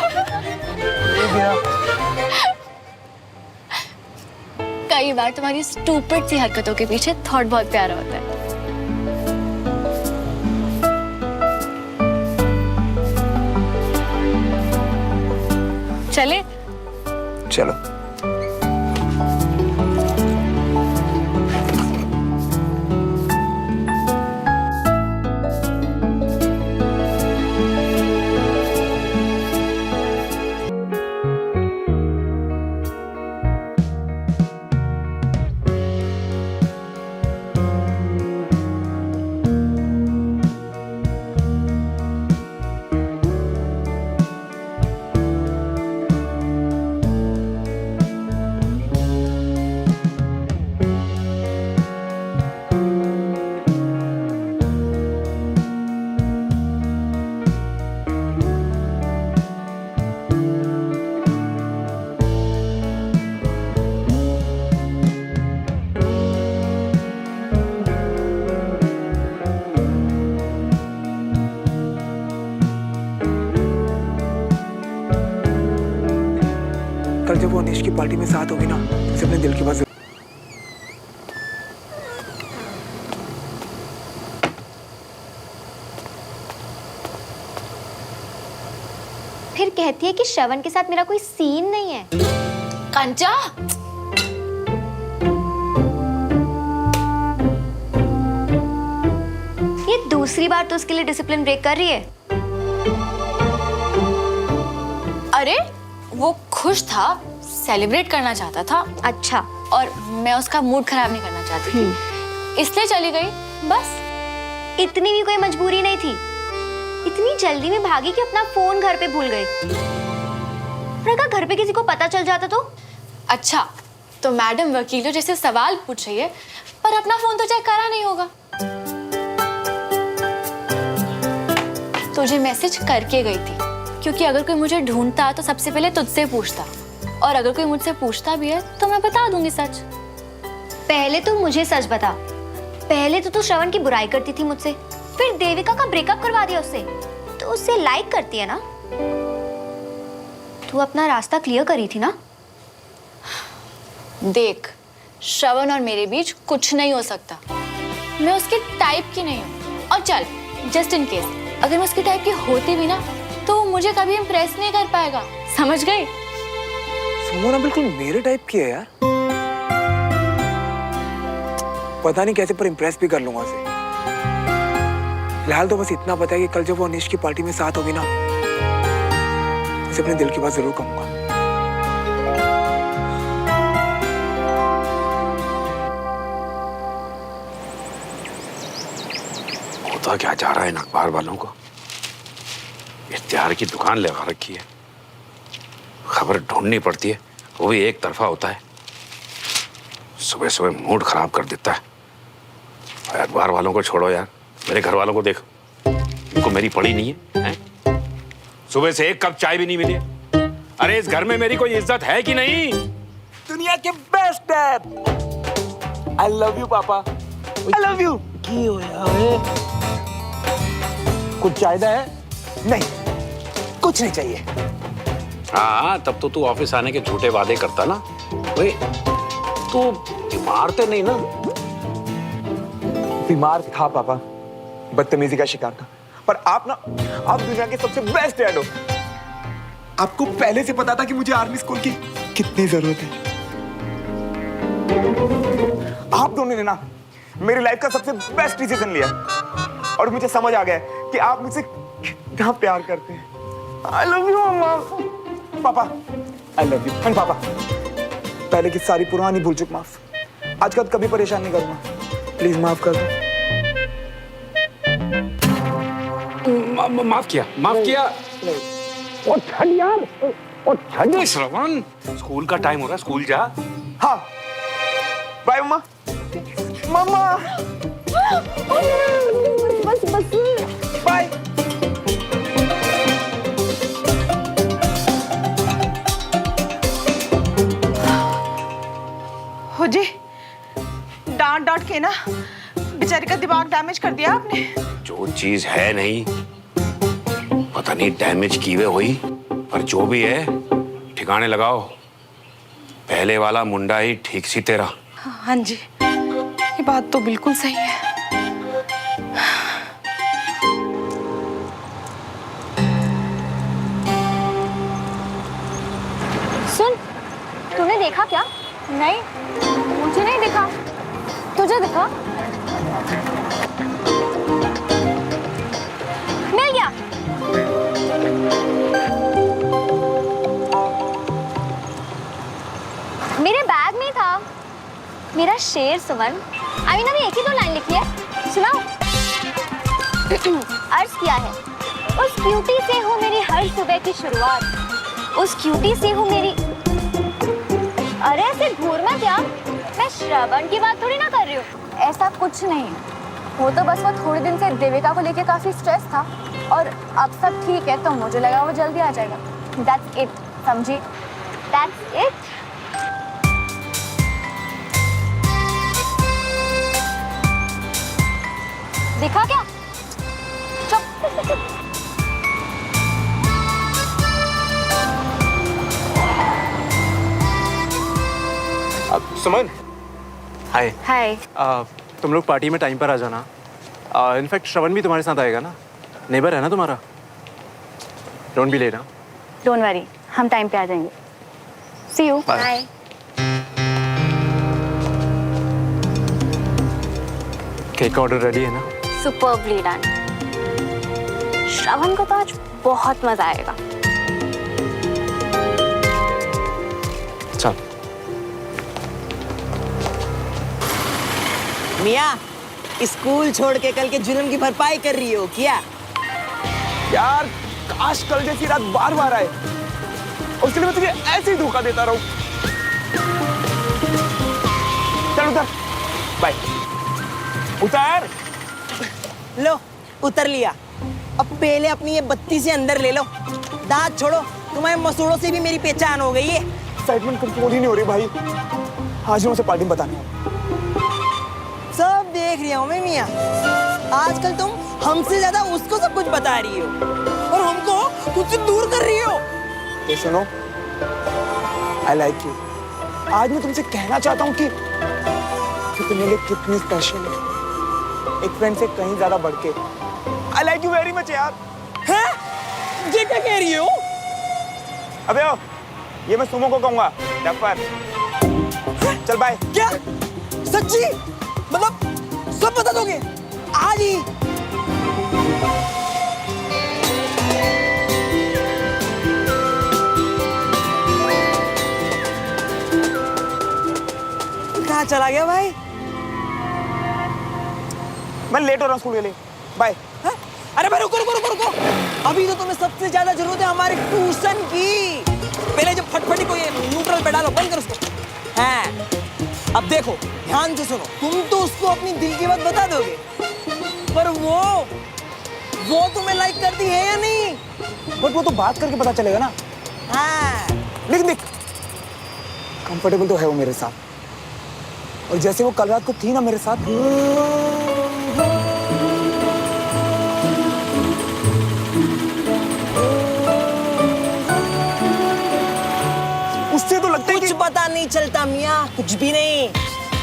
कई बार तुम्हारी स्टूपिड सी हरकतों के पीछे थॉट बहुत प्यारा होता है। चले? चलो। कल जब वो अनीश की पार्टी में साथ होगी ना तो उसे अपने दिल की बात फिर कहती है कि श्रवण के साथ मेरा कोई सीन नहीं है। कंचा, ये दूसरी बार तो उसके लिए डिसिप्लिन ब्रेक कर रही है। अरे वो खुश था, सेलिब्रेट करना चाहता था। अच्छा। और मैं उसका मूड खराब नहीं करना चाहती थी, इसलिए चली गई बस। इतनी भी कोई मजबूरी नहीं थी। इतनी जल्दी में भागी कि अपना फोन घर पे भूल गई। अगर घर पे किसी को पता चल जाता तो? अच्छा, तो मैडम वकीलों जैसे सवाल पूछ रही है पर अपना फोन तो चेक करा नहीं होगा। तुझे मैसेज करके गई थी क्योंकि अगर कोई मुझे ढूंढता तो सबसे पहले तुझसे पूछता, और अगर कोई मुझसे पूछता भी है तो मैं बता दूंगी सच। पहले तो मुझे सच बता। पहले तो तू श्रवण की बुराई करती थी मुझसे, फिर देविका का ब्रेकअप करवा दिया उससे, तो उससे लाइक करती है ना? तू अपना रास्ता क्लियर करी थी ना? देख, श्रवण और मेरे बीच कुछ नहीं हो सकता। मैं उसके टाइप की नहीं हूँ। और चल, जस्ट इन केस अगर मैं उसके टाइप की होती भी ना तो मुझे कभी इम्प्रेस नहीं कर पाएगा, समझ गई? सुमन बिल्कुल मेरे टाइप की है यार। पता नहीं कैसे पर इम्प्रेस भी कर लूंगा उसे। फिलहाल तो बस इतना पता है कि कल जब वो अनीश की पार्टी में साथ होगी ना उसे अपने दिल की बात जरूर कहूंगा। होता क्या जा रहा है इन अखबार वालों को? इश्तिहार की दुकान लगा रखी है, खबर ढूंढनी पड़ती है, वो भी एक तरफा होता है। सुबह सुबह मूड खराब कर देता है। अखबार वालों को छोड़ो यार, मेरे घर वालों को देखो, उनको मेरी पड़ी नहीं है, हैं? सुबह से एक कप चाय भी नहीं मिली। अरे इस घर में मेरी कोई इज्जत है कि नहीं? दुनिया के best dad. I love you papa. I love you. की हो यार? कुछ चाहिए है? नहीं, कुछ नहीं चाहिए। हाँ, तब तो तू ऑफिस आने के झूठे वादे करता ना। भाई तू बीमार तो नहीं ना? बीमार था पापा, बदतमीजी का शिकार था। पर आप ना, आप दुनिया के सबसे बेस्ट डैड हो। आपको पहले से पता था कि मुझे आर्मी स्कूल की कितनी जरूरत है। आप दोनों ने ना मेरी लाइफ का सबसे बेस्ट डिसीजन लिया और मुझे समझ आ गया कि आप मुझसे कितना प्यार करते हैं। आई लव यू मम्मा, पापा आई लव यू। एंड पापा, पहले की सारी पुरानी भूल चुक माफ। आज का कभी परेशान नहीं करूंगा, प्लीज माफ कर दो। माफ किया, माफ किया। ओ छन यार, ओ छन। श्रवण, स्कूल का टाइम हो रहा है, स्कूल जा। हाँ, बाय मम्मा। मम्मा बस बस बाय। हो जी, डांट डांट के ना बेचारे का दिमाग डैमेज कर दिया आपने। जो चीज है नहीं, पता नहीं डैमेज की हुई हुई, पर जो भी है ठिकाने लगाओ। पहले वाला मुंडा ही ठीक सी तेरा। हाँ जी, ये बात तो बिल्कुल सही है। सुन, तूने देखा क्या? नहीं, मुझे नहीं दिखा। तुझे दिखा? मिल गया। मेरे बैग में था। मेरा शेर सुमन। अभी अभी एक ही तो लाइन लिखी है, सुनाओ। अर्ज किया है, उस क्यूटी से हो मेरी हर सुबह की शुरुआत, उस क्यूटी से हो मेरी। अरे ऐसे घूर मत यार, मैं श्रवण की बात थोड़ी ना कर रही हूँ। ऐसा कुछ नहीं, वो तो बस वो थोड़े दिन से देविका को लेके काफी स्ट्रेस था और अब सब ठीक है, तो मुझे लगा वो जल्दी आ जाएगा। That's it, समझी? That's it. देखा क्या? चुप। सुमन, हाय। हाय। तुम लोग पार्टी में टाइम पर आ जाना। इनफैक्ट श्रवण भी तुम्हारे साथ आएगा ना, नेबर है ना तुम्हारा। Don't be late. Don't worry, हम टाइम पे आ जाएंगे। See you. बाय। केक का ऑर्डर रेडी है ना? Superbly done. श्रवण को तो आज बहुत मजा आएगा। चल। मिया, स्कूल छोड़ के कल के जुर्म की भरपाई कर रही हो क्या? यार, काश कल जैसी रात बार बार आए, उसके लिए मैं तुझे ऐसे ही धोखा देता रहूं। चल उतर, बाय। उतर। लो, उतर लिया। अब पहले अपनी ये बत्ती से अंदर ले लो। दांत छोड़ो, तुम्हारे मसूड़ों से भी मेरी पहचान हो गई है। एक्साइटमेंट कंट्रोल ही नहीं हो रही भाई। आज मैं उसे पार्टी में बताने सब देख रही हूँ मैं मियाँ। आजकल तुम हमसे ज्यादा उसको सब कुछ बता रही हो और हमको खुद से दूर कर रही हो। तो सुनो, आई लाइक यू। आज मैं तुमसे कहना चाहता हूँ कि तुम मेरे लिए कितनी स्पेशल है, एक फ्रेंड से कहीं ज्यादा बढ़ के। I like you very much यार। हैं? ये क्या कह रही हो? अबे ओ, ये मैं सुमो को कहूंगा। डफर। चल बाय। क्या? सच्ची? मतलब सब बता दोगे आज ही? कहाँ चला गया भाई? मैं लेट हो रहा हूँ स्कूल के लिए। बाय। अरे भाई रुको रुको रुको रुको, अभी तो तुम्हें सबसे ज्यादा जरूरत है हमारे ट्यूशन की। पहले जब फटफटी को ये न्यूट्रल पे डालो, बंद कर उसको। हाँ, अब देखो ध्यान से सुनो। तुम तो उसको अपनी दिल की बात बता दोगे, पर वो तुम्हें लाइक करती है या नहीं? बट वो तो बात करके पता चलेगा ना। हाँ। लेकिन देख, कंफर्टेबल तो है वो मेरे साथ, और जैसे वो कल रात को थी ना मेरे साथ, उससे तो लगता है कुछ पता नहीं चलता मियाँ, कुछ भी नहीं।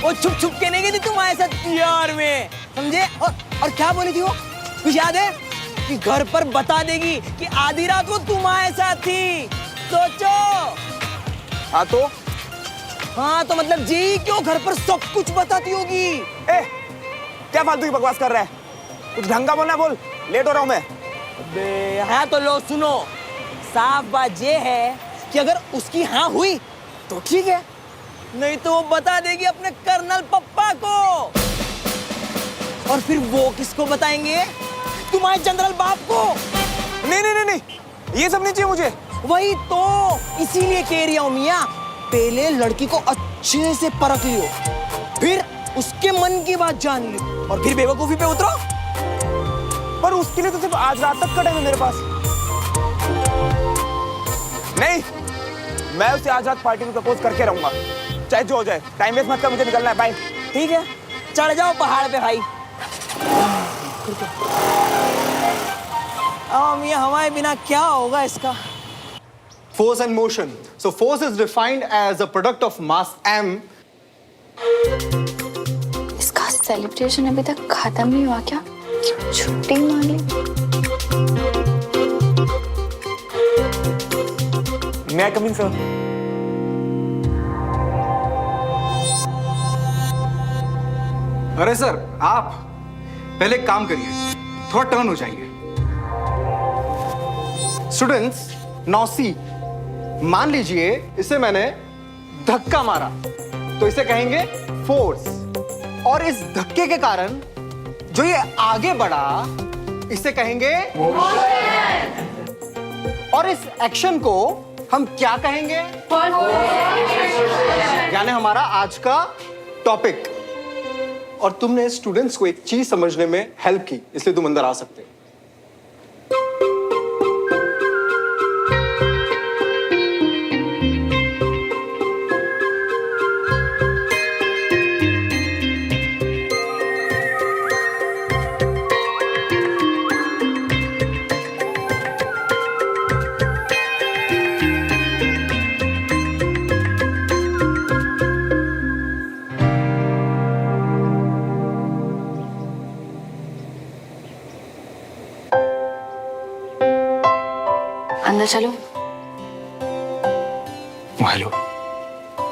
वो छुप छुप के नहीं गई थी तुम्हारे साथ प्यार में, समझे? और क्या बोली थी वो? कुछ याद है कि घर पर बता देगी कि आधी रात वो तुम्हारे साथ थी? सोचो। हाँ तो मतलब जी क्यों घर पर सब कुछ बताती होगी? ए, क्या फालतू की बकवास कर रहा है? कुछ ढंग का बोलना बोल, लेट हो रहा हूं मैं। अबे हाँ तो लो सुनो, साफ बात ये है कि अगर उसकी हाँ हुई तो ठीक है, नहीं तो वो बता देगी अपने कर्नल पप्पा को। और फिर वो किसको बताएंगे? तुम्हारे जनरल बाप को। नहीं नहीं नहीं नहीं, ये सब नहीं चाहिए मुझे। वही तो इसीलिए कह रही हूं मियां, पहले लड़की को अच्छे से परख लियो, फिर उसके मन की बात जान लियो और फिर बेवकूफी पे उतरो। पर उसके लिए तो सिर्फ आज रात तक का टाइम है मेरे पास। नहीं, मैं उसे आज रात पार्टी में प्रपोज करके रहूंगा, चाहे जो हो जाए। टाइम वेस्ट मत कर, मुझे निकलना है। बाय। ठीक है, चढ़ जाओ पहाड़ पे भाई। मियां हमारे बिना क्या होगा इसका? Force and motion. So force is defined as a product of mass m. इसका सेलिब्रेशन अभी तक खत्म नहीं हुआ क्या? छुट्टी मांग ली। मैं कमिंग सर। अरे सर, आप पहले एक काम करिए, थोड़ा टर्न हो जाइए। स्टूडेंट्स, नाउ सी, मान लीजिए इसे मैंने धक्का मारा तो इसे कहेंगे फोर्स, और इस धक्के के कारण जो ये आगे बढ़ा इसे कहेंगे और इस एक्शन को हम क्या कहेंगे? यानी हमारा आज का टॉपिक। और तुमने स्टूडेंट्स को एक चीज समझने में हेल्प की, इसलिए तुम अंदर आ सकते हो। अंदर चलो। हेलो,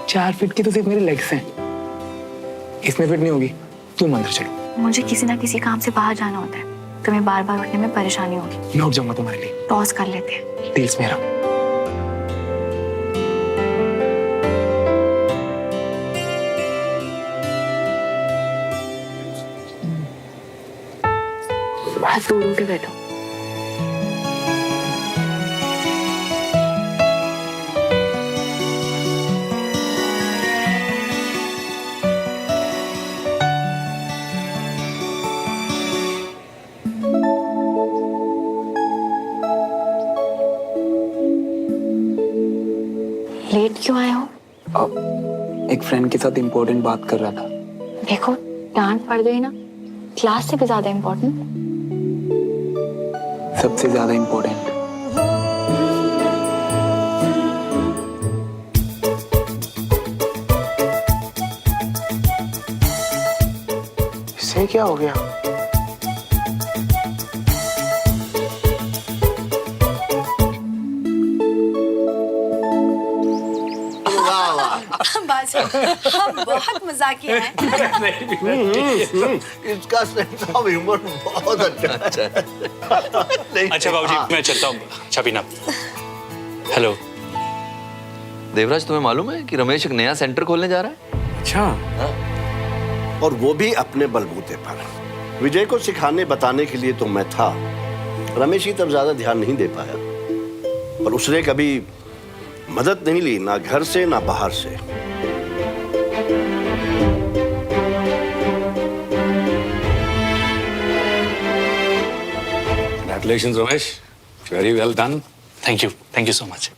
4 फीट की तो सिर्फ मेरे लेग्स हैं, इसमें फिट नहीं होगी। तुम अंदर चलो। मुझे किसी ना किसी काम से बाहर जाना होता है, तुम्हें बार बार उठने में परेशानी होगी। मैं उठ जाऊंगा तुम्हारे लिए। टॉस कर लेते हैं। दिल्स मेरा। हाथ दूर उठ के बैठो। लेट क्यों आए हो? एक फ्रेंड के साथ इम्पोर्टेंट बात कर रहा था। देखो, डांट पड़ गई ना, क्लास से भी ज्यादा इम्पोर्टेंट। सबसे ज्यादा इम्पोर्टेंट। इससे क्या हो गया? हम बहुत मजाकिया हैं। इसका सेंस ऑफ ह्यूमर बहुत अच्छा है। अच्छा बाबूजी, मैं चलता हूँ। अच्छा पीना। हेलो देवराज, तुम्हें मालूम है कि रमेश एक नया सेंटर खोलने जा रहा है? अच्छा। और वो भी अपने बलबूते पर। विजय को सिखाने बताने के लिए तो मैं था, रमेश की तरफ ज्यादा ध्यान नहीं दे पाया, पर उसने कभी मदद नहीं ली, ना घर से ना बाहर से। Congratulations, Ramesh. Very well done. Thank you so much.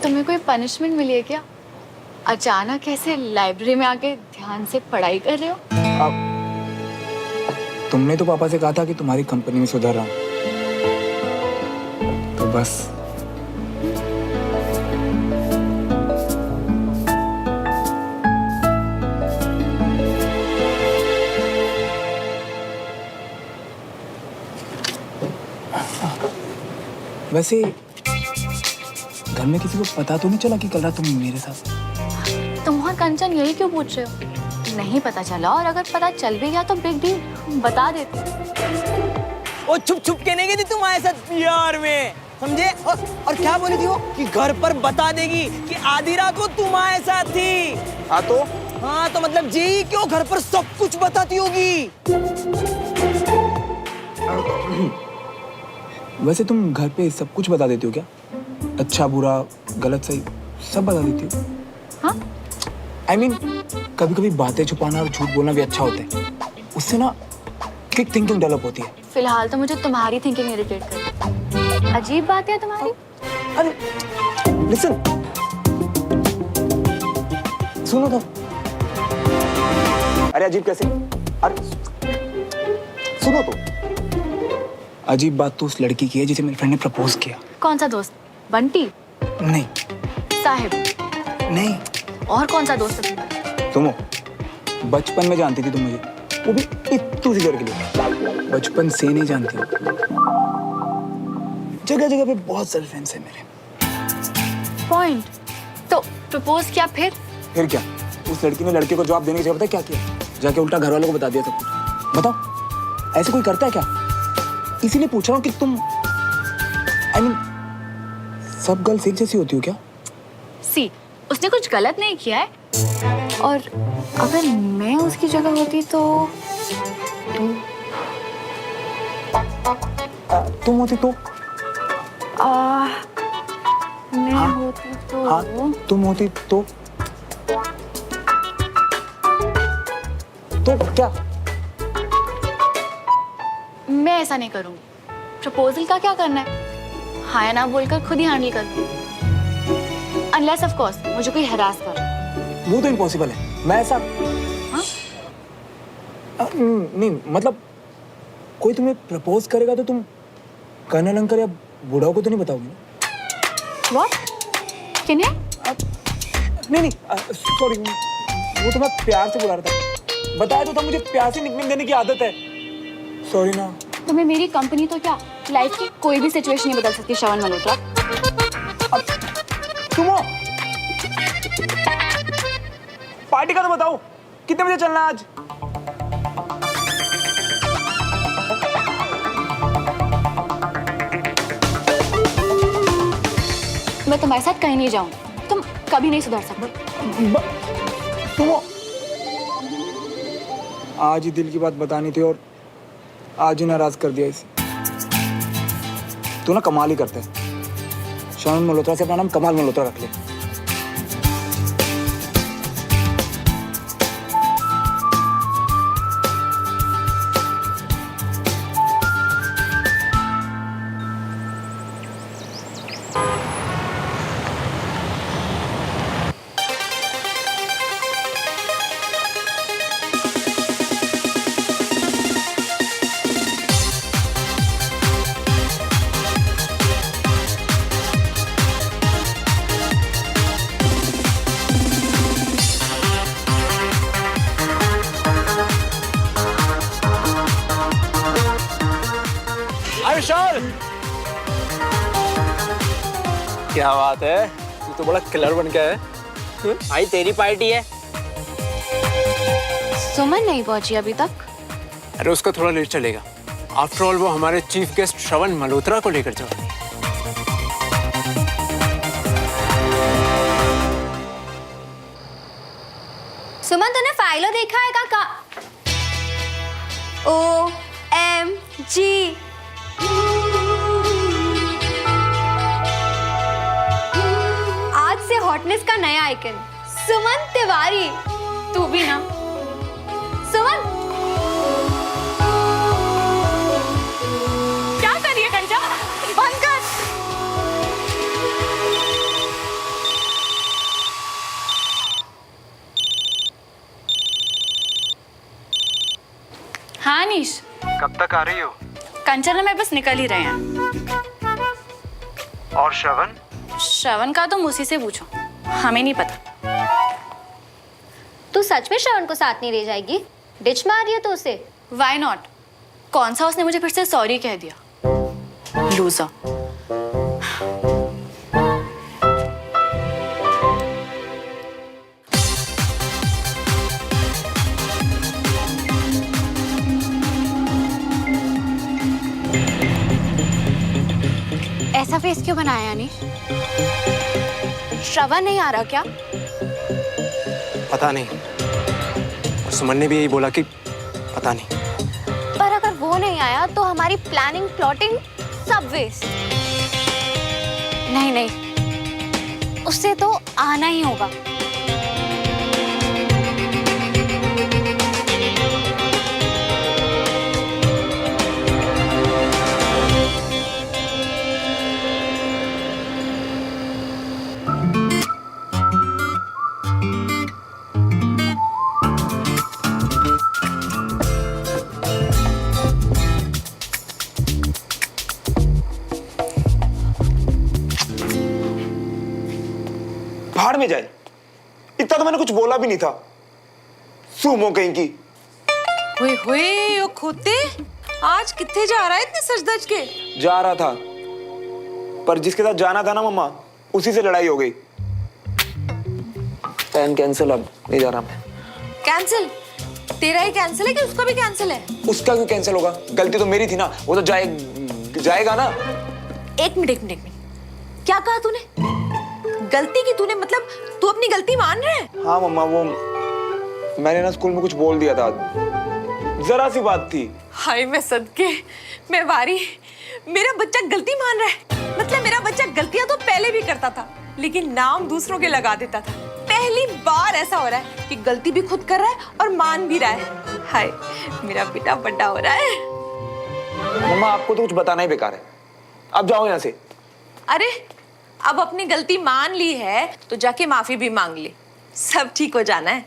तुम्हें कोई पनिशमेंट मिली है क्या? अचानक ऐसे लाइब्रेरी में आके ध्यान से पढ़ाई कर रहे हो? तुमने तो पापा से कहा था कि तुम्हारी कंपनी में सुधर रहा हूं, तो बस। वैसे घर में किसी को पता तो नहीं चला कि कल रात तुम मेरे साथ? तुम और कंचन यही क्यों पूछ रहे हो? नहीं पता चला, और अगर पता चल भी गया तो बिग डील, बता देते। वो छुप छुप के नहीं गई थी तुम्हारे साथ प्यार में, समझे? और क्या बोली थी वो कि घर पर बता देगी कि आधी रात वो तुम्हारे साथ थी। हाँ तो मतलब जी क्यों घर पर सब कुछ बताती होगी। वैसे तुम घर पे सब कुछ बता देती हो क्या? अच्छा बुरा गलत सही सब बता देती हो? हाँ? I mean, कभी कभी बातें छुपाना और झूठ बोलना भी अच्छा होता है, उससे ना क्विक थिंकिंग डेवलप होती है। फिलहाल तो मुझे तुम्हारी थिंकिंग इरिटेट करती है। अजीब बात है तुम्हारी। अरे लिसन, सुनो तो। अरे अजीब कैसे? अरे सुनो तो। अजीब बात तो उस लड़की की है जिसे मेरे फ्रेंड ने प्रपोज किया। कौन सा दोस्त? बंटी? नहीं। साहिब? नहीं। और कौन सा दोस्त है तुम्हारा? तुम बचपन में जानती थी तुम मुझे, वो भी इतनी सी लड़की लिए। बचपन से नहीं जानती हो। जगह जगह पे बहुत सारे फ्रेंड्स हैं मेरे। पॉइंट। तो प्रपोज किया फिर क्या? उस लड़की ने लड़के को जवाब देने की जगह पता है क्या किया? जाके उल्टा घर वालों को बता दिया सब कुछ। बताओ, ऐसे कोई करता है क्या? इसीलिए पूछ रहा हूँ कि तुम सब गर्ल्स एक जैसी होती हो क्या? सी, उसने कुछ गलत नहीं किया है, और अगर मैं उसकी जगह होती तो तुम होती तो? मैं हाँ? होती तो? हाँ, तुम होती तो? तो क्या? मैं ऐसा नहीं करूंगी। प्रपोजल का क्या करना है? हाँ या ना बोलकर खुद ही हैंडल करूंगी। अनलेस ऑफ कोर्स मुझे कोई हरास कर। वो तो इम्पॉसिबल है। मैं ऐसा नहीं, मतलब कोई तुम्हें प्रपोज करेगा तो तुम कर्नल अंकल या बूढ़ाओं को तो नहीं बताओगी ना? What? किन्हें? नहीं सॉरी, वो तो मैं प्यार से बुला रहा था। बताया तो था मुझे प्यार से निकनेम देने की आदत है। सॉरी ना। तुम्हें मेरी कंपनी तो क्या, लाइफ की कोई भी सिचुएशन नहीं बदल सकती श्रवण मल्होत्रा। तुम पार्टी का तो बताओ, कितने बजे चलना आज? मैं तुम्हारे साथ कहीं नहीं जाऊंगी, तुम कभी नहीं सुधर सकते। तुम आज ही दिल की बात बतानी थी और आज ही नाराज कर दिया इसे। तू ना कमाल ही करता है। श्रवण मल्होत्रा से अपना नाम कमाल मल्होत्रा रख ले। विशाल, क्या बात है, तू तो बड़ा किलर बन गया है। भाई तेरी पार्टी है। सुमन नहीं पहुंची अभी तक? अरे उसका थोड़ा लेट चलेगा। आफ्टर ऑल वो हमारे चीफ गेस्ट श्रवण मल्होत्रा को लेकर जा रही है। सुमन, तूने फाइलो देखा है का? OMG, आज से हॉटनेस का नया आइकन सुमन तिवारी। तू भी ना। सुमन, क्या कर रही है कंचा? बंद कर। अनीश, कब तक आ रही हो? कंचन में बस निकल ही रहे हैं। और श्रवण? श्रवण का तुम उसी से पूछो, हमें नहीं पता। तू सच में श्रवण को साथ नहीं ले जाएगी? डिच मार रही है तो उसे। Why not? कौन सा उसने मुझे फिर से सॉरी कह दिया, लूजर। ऐसा फेस क्यों बनाया यानी? श्रवण नहीं आ रहा क्या? पता नहीं, और सुमन ने भी यही बोला कि पता नहीं। पर अगर वो नहीं आया तो हमारी प्लानिंग प्लॉटिंग सब वेस्ट। नहीं नहीं, उससे तो आना ही होगा। भाड़ में जाए, इतना तो मैंने कुछ बोला भी नहीं था। सुमो कहीं की। हुए हुए ओ खोते, आज कितने जा रहा है इतने सज धज के? जा रहा था, पर जिसके साथ जाना था ना मम्मा, उसी से लड़ाई हो गई। प्लान कैंसिल, अब नहीं जा रहा मैं। कैंसिल? तेरा ही कैंसिल है कि उसका भी कैंसिल है? उसका क्यों कैंसिल होगा? गलती तो मेरी थी ना, वो तो जाएगा ना। एक मिनट, क्या कहा तूने? गलती की तूने? मतलब तू अपनी गलती मान रहा है? हाँ मम्मा, वो मैंने ना स्कूल में कुछ बोल दिया था, जरा सी बात थी। हाय मैं सदके, मैं वारी, मेरा बच्चा गलती मान रहा है। मतलब मेरा बच्चा गलतियां तो पहले भी करता था, लेकिन नाम दूसरों के लगा देता था। पहली बार ऐसा हो रहा है कि गलती भी खुद कर रहा है और मान भी रहा है। हाय मेरा बेटा बड़ा हो रहा है। मम्मा आपको तो कुछ बताना ही बेकार है, अब जाओ यहाँ से। अरे अब अपनी गलती मान ली है तो जाके माफी भी मांग ले, सब ठीक हो जाना है।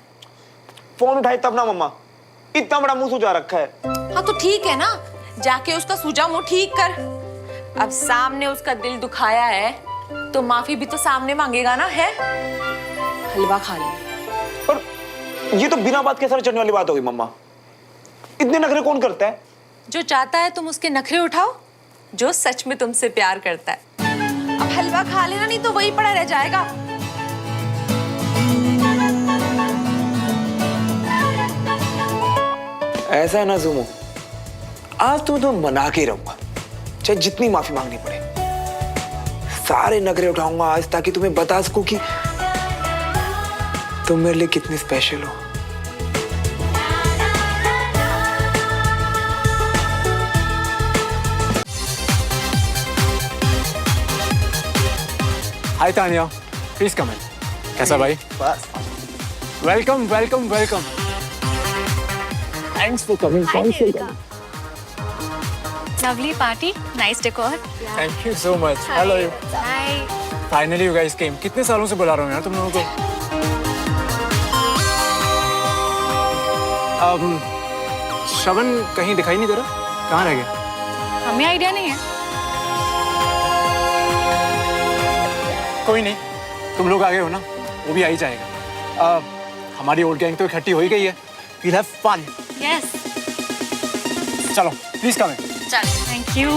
फोन उठाई तब ना मम्मा, इतना बड़ा मुंह सुजा रखा है। हाँ तो ठीक है ना, जाके उसका सूजा मुंह ठीक कर। अब सामने उसका दिल दुखाया है तो माफी भी तो सामने मांगेगा ना, है? हलवा खा ले। पर ये तो बिना बात के सर चढ़ने वाली बात होगी मम्मा। इतने नखरे कौन करता है? जो चाहता है तुम उसके नखरे उठाओ, जो सच में तुमसे प्यार करता है। अब हलवा खा लेना, नहीं तो वही पड़ा रह जाएगा। ऐसा है ना सुमो, आज तो मना के रहूंगा, चाहे जितनी माफी मांगनी पड़े। सारे नखरे उठाऊंगा आज, ताकि तुम्हें बता सकूं कि तुम मेरे लिए कितनी स्पेशल हो। हाय तानिया, प्लीज कम इन। कैसा भाई? बस welcome welcome welcome. Thanks for coming. Lovely party, nice decor. Thank you so much. Hello you. Hi. Finally you guys केम। कितने सालों से बुला रहा हूँ यार तुम लोगों को। श्रवण कहीं दिखाई नहीं दे रहा, कहाँ रह गया? हमें आइडिया नहीं है। कोई नहीं, तुम लोग आ गए हो ना, वो भी आ ही जाएगा। हमारी ओल्ड गैंग तो इकट्ठी हो ही गई है। We'll have fun. यस। चलो प्लीज कम इन। चल, थैंक यू।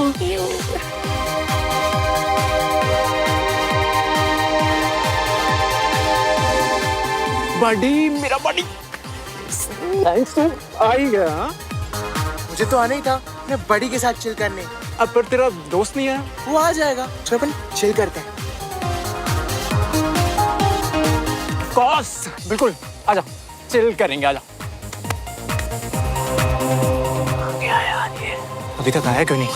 बड़ी, मेरा बड़ी। थैंक्स टू आ ही गया। मुझे तो आना ही था मैं बड़ी के साथ चिल करने। अब पर तेरा दोस्त नहीं है? वो आ जाएगा, चलो अपन चिल करते हैं। कॉस बिल्कुल, आजा चिल करेंगे, आजा। क्या यार ये अभी तक आया क्यों नहीं?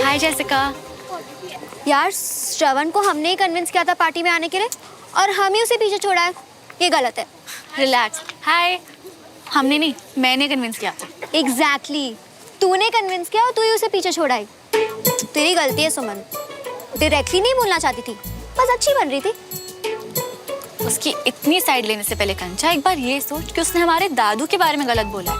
हाय जेसिका। यार श्रवण को हमने ही कन्विंस किया था पार्टी में आने के लिए, और हम ही उसे पीछे छोड़ा है। ये गलत है। रिलैक्स। हाय। हमने नहीं, मैंने कन्विंस किया था। एग्जैक्टली, तूने कन्विंस किया और तू ही उसे पीछे छोड़ा है। तेरी गलती है सुमन, डायरेक्टली नहीं बोलना चाहती थी, बस अच्छी बन रही थी। उसकी इतनी साइड लेने से पहले कंचा एक बार ये सोच कि उसने हमारे दादू के बारे में गलत बोला है।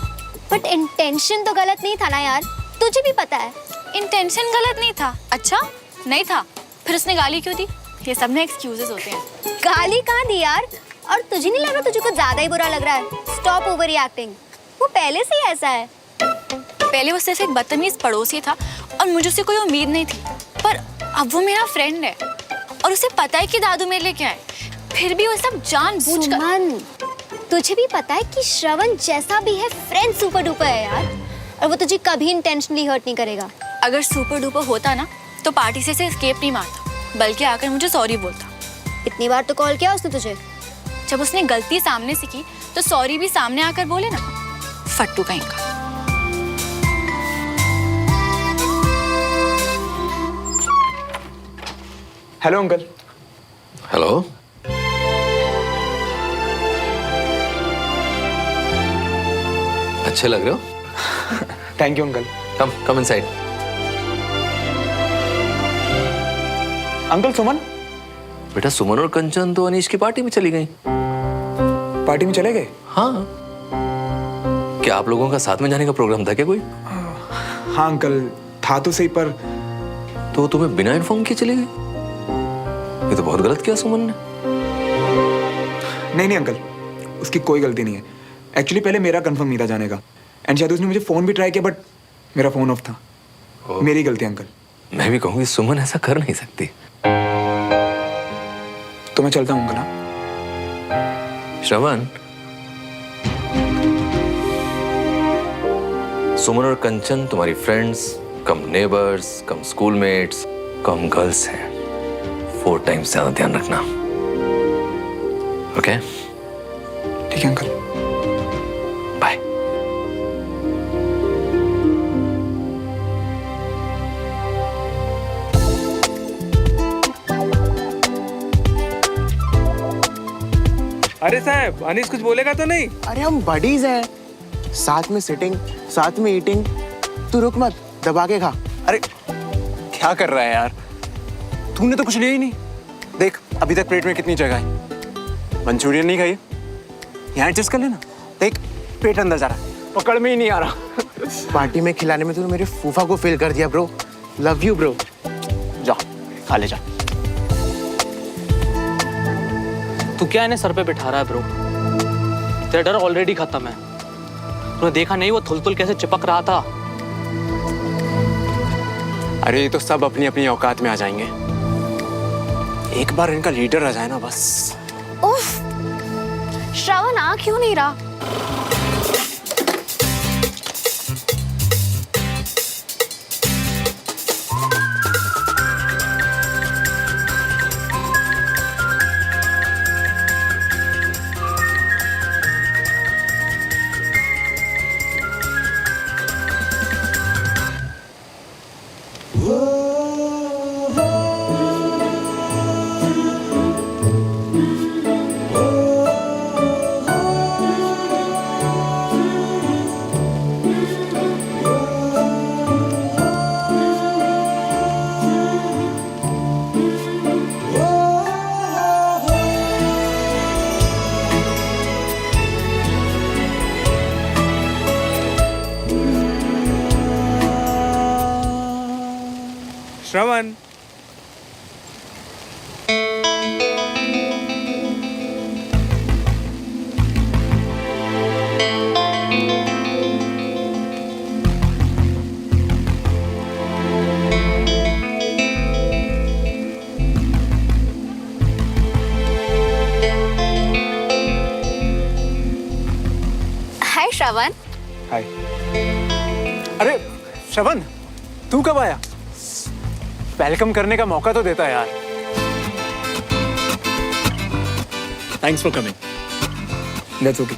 बट इंटेंशन तो गलत नहीं था ना यार, तुझे भी पता है। इंटेंशन गलत नहीं था। अच्छा नहीं था, फिर उसने गाली क्यों दी? ये सब ना एक्सक्यूजेस होते हैं। गाली कहाँ दी यार? और तुझे नहीं लग रहा तुझे कुछ ज्यादा ही बुरा लग रहा है? Stop over reacting. वो पहले से ही ऐसा है। पहले वो सिर्फ एक बदतमीज पड़ोसी था और मुझे उससे कोई उम्मीद नहीं थी, पर अब वो मेरा फ्रेंड है और उसे पता है कि दादू मेरे लिए क्या है, फिर भी वो सब जानबूझकर। सुमन, तुझे भी पता है कि श्रवण जैसा भी है फ्रेंड सुपर डुपर है यार, और वो तुझे कभी इंटेंशनली हर्ट नहीं करेगा। अगर सुपर डुपर होता ना तो पार्टी से एस्केप नहीं मारता, बल्कि आकर मुझे सॉरी बोलता। इतनी बार तो कॉल किया उसने तुझे। जब उसने गलती सामने से की तो सॉरी भी सामने आकर बोले ना। फट्टू कहीं का। Hello uncle. हेलो। अच्छे लग रहे हो। Thank you uncle. Come inside. Uncle Suman. बेटा सुमन और कंचन तो अनीश की पार्टी में चली गई। पार्टी में चले गए? हाँ। क्या आप लोगों का साथ में जाने का प्रोग्राम था क्या कोई? हाँ अंकल, था तो सही, पर तो तुम्हें बिना इन्फॉर्म किए चली गई? ये तो बहुत गलत किया सुमन ने। नहीं अंकल, उसकी कोई गलती नहीं है। एक्चुअली पहले मेरा कंफर्म नहीं था जाने का, एंड शायद उसने मुझे फोन भी ट्राई किया, बट मेरा फोन ऑफ था। मेरी गलती अंकल। मैं भी कहूँगी सुमन ऐसा कर नहीं सकती। तो मैं चलता हूँ अंकल। श्रवण, सुमन और कंचन तुम्हारी फ्रेंड्स कम नेबर्स कम स्कूलमेट्स कम गर्ल्स हैं। 4 टाइम्स ज्यादा ध्यान रखना। ओके? ठीक है अंकल। बाय। अरे साहब, अनीश कुछ बोलेगा तो नहीं? अरे हम बडीज हैं, साथ में सिटिंग, साथ में ईटिंग। तू रुक मत, दबा के खा। अरे क्या कर रहा है यार? तूने तो कुछ लिया ही नहीं। देख अभी तक प्लेट में कितनी जगह है। मंचूरियन नहीं खाई? यहाँ एडजस्ट कर लेना। देख पेट अंदर जा रहा है, पकड़ में ही नहीं आ रहा। पार्टी में खिलाने में तूने मेरे फूफा को फेल कर दिया ब्रो। Love you bro. जा खा ले जा। तू क्या इन्हें सर पे बिठा रहा है ब्रो? तेरा डर ऑलरेडी खत्म है। तूने देखा नहीं वो थुल कैसे चिपक रहा था? अरे ये तो सब अपनी अपनी औकात में आ जाएंगे। एक बार इनका लीडर आ जाए ना बस। उफ, श्रवण आ क्यों नहीं रहा? श्रवण, हाय श्रवण। हाय। अरे श्रवण, तू कब आया? वेलकम करने का मौका तो देता यार। Thanks for coming. That's okay.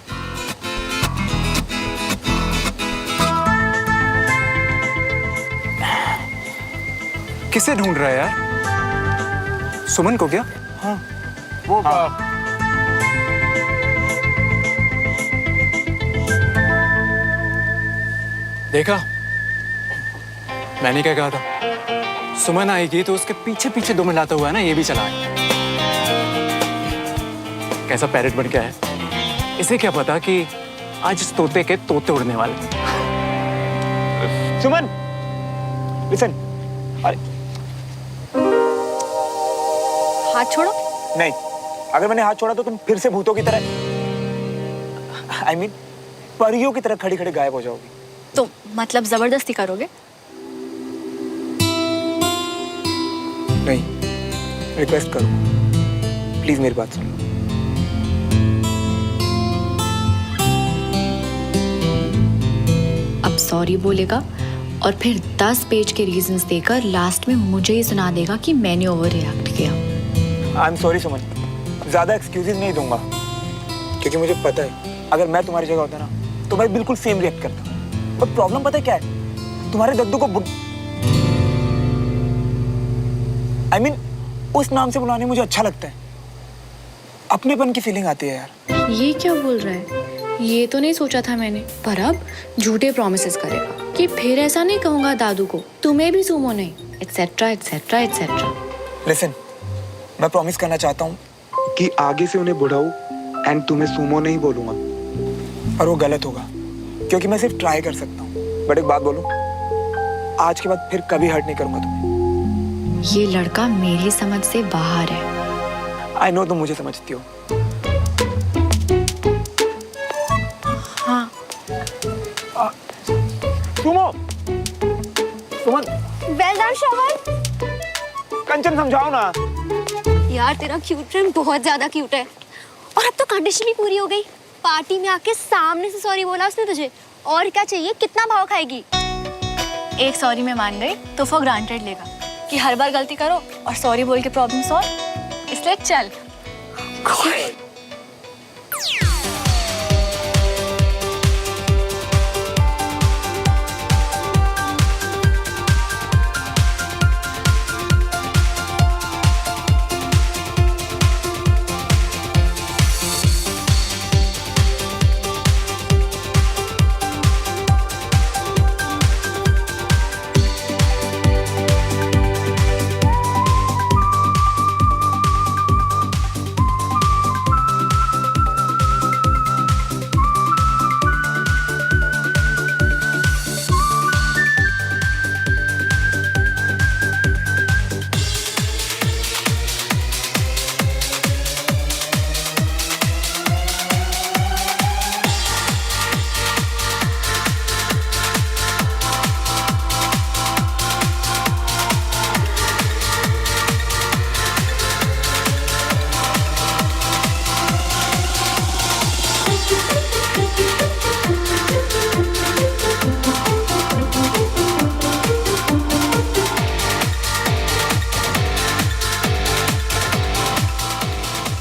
किसे ढूंढ रहा है यार? सुमन को क्या? हाँ वो देखा, मैंने क्या कहा था? सुमन आएगी तो उसके पीछे पीछे दो मिलाता हुआ ना ये भी चला है। कैसा पैरेट बन के आया। इसे क्या पता कि आज इस तोते के तोते उड़ने वाले। सुमन, लिसन। अरे हाथ छोड़ो। नहीं, अगर मैंने हाथ छोड़ा तो तुम फिर से भूतों की तरह, I mean, परियों की तरह खड़ी खड़ी गायब हो जाओगी। तो मतलब जबरदस्ती करोगे? नहीं, रिक्वेस्ट करो, प्लीज मेरी बात सुन लो। अब सॉरी बोलेगा और फिर 10 पेज के रीजंस देकर लास्ट में मुझे ही सुना देगा कि मैंने ओवर रिएक्ट किया। आई एम सॉरी सुमन, ज्यादा एक्सक्यूजेज नहीं दूंगा, क्योंकि मुझे पता है अगर मैं तुम्हारी जगह होता ना तो मैं बिल्कुल सेम रिएक्ट करता। पर प्रॉब्लम पता है क्या है, तुम्हारे दद्दू को I mean, उस नाम से बुलाने मुझे अच्छा लगता है, अपनेपन की फीलिंग आती है यार। ये क्या बोल रहा है? ये तो नहीं सोचा था मैंने, पर अब झूठे प्रोमिसेस करेगा कि फिर ऐसा नहीं कहूंगा दादू को, तुम्हें भी सुमो नहीं, एटसेट्रा एटसेट्रा एटसेट्रा। लिसन, मैं प्रॉमिस करना चाहता हूँ कि आगे से उन्हें बुढ़ाऊ एंड तुम्हें सुमो नहीं बोलूंगा, और वो गलत होगा क्योंकि मैं सिर्फ ट्राई कर सकता हूँ। बट एक बात बोलूं, आज के बाद फिर कभी हर्ट नहीं करूंगा तुम्हें। ये लड़का मेरी समझ से बाहर है। आई नो तुम मुझे समझती हो। हाँ। सुमो, सुमन, वेल डन श्रवण। कंचन समझाओ ना। यार तेरा क्यूट फ्रेंड बहुत ज्यादा क्यूट है, और अब तो कंडीशन भी पूरी हो गई। पार्टी में आके सामने से सॉरी बोला उसने तुझे, और क्या चाहिए? कितना भाव खाएगी? एक सॉरी में मान गई तो फॉर ग्रांटेड लेगा कि हर बार गलती करो और सॉरी बोल के प्रॉब्लम सॉल्व, इसलिए चल।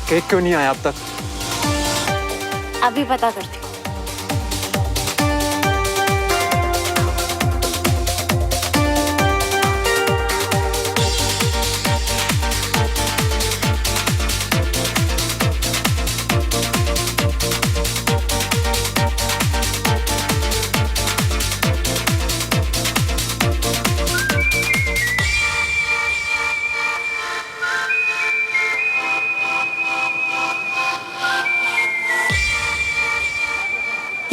केक क्यों नहीं आया अब तक? अभी पता करती हूँ।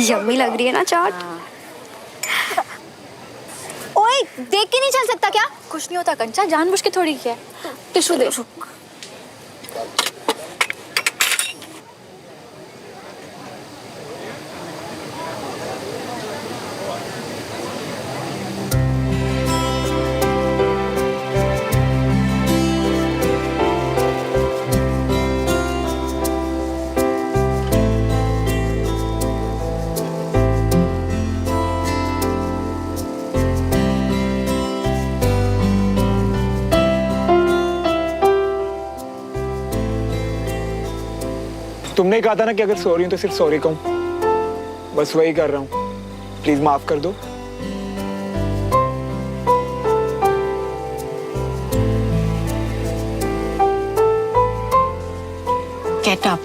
यम्मी लग रही है ना चाट। ओए, देख के नहीं चल सकता क्या? कुछ नहीं होता कंचा, जानबूझ के थोड़ी किया। टिश्यू दे। तुमने कहा था ना कि अगर सॉरी हूं तो सिर्फ सॉरी कहूं, बस वही कर रहा हूं। प्लीज माफ कर दो। गेट अप,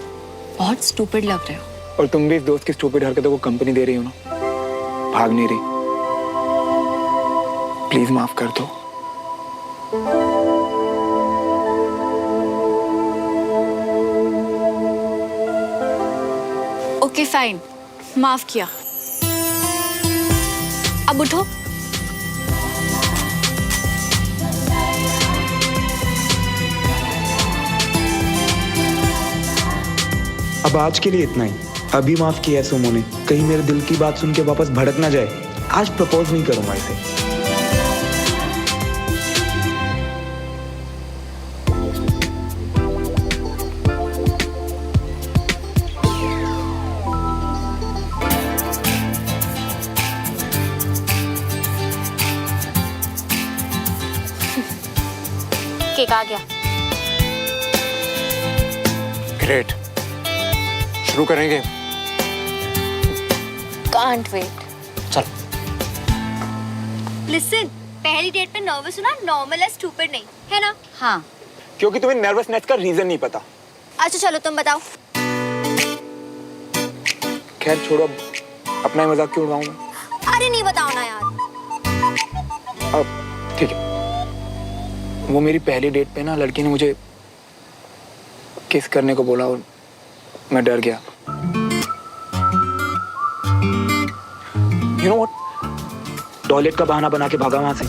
बहुत स्टूपिड लग रहे हो। और तुम भी इस दोस्त की स्टूपिड हरकतों को कंपनी दे रही हो ना, भाग नहीं रही। प्लीज माफ कर दो। ओके फाइन, माफ किया। अब उठो। अब आज के लिए इतना ही। अभी माफ किया है सुमो ने, कहीं मेरे दिल की बात सुन के वापस भड़क ना जाए। आज प्रपोज नहीं करूंगा इसे। केक आ गया। ग्रेट, शुरू करेंगे। Can't wait. चल। लिसन, पहली डेट पे नर्वस होना नॉर्मल है, स्टूपिड नहीं है ना? हाँ। क्योंकि तुम्हें नर्वसनेस का रीजन नहीं पता। अच्छा चलो तुम बताओ। खैर छोड़ो, अब अपना ही मजाक क्यों उड़ाऊं मैं? अरे नहीं बताओ ना यार। अब ठीक है। वो मेरी पहली डेट पे ना लड़की ने मुझे किस करने को बोला और मैं डर गया। You know what? टॉयलेट का बहाना बना के भागा वहां से।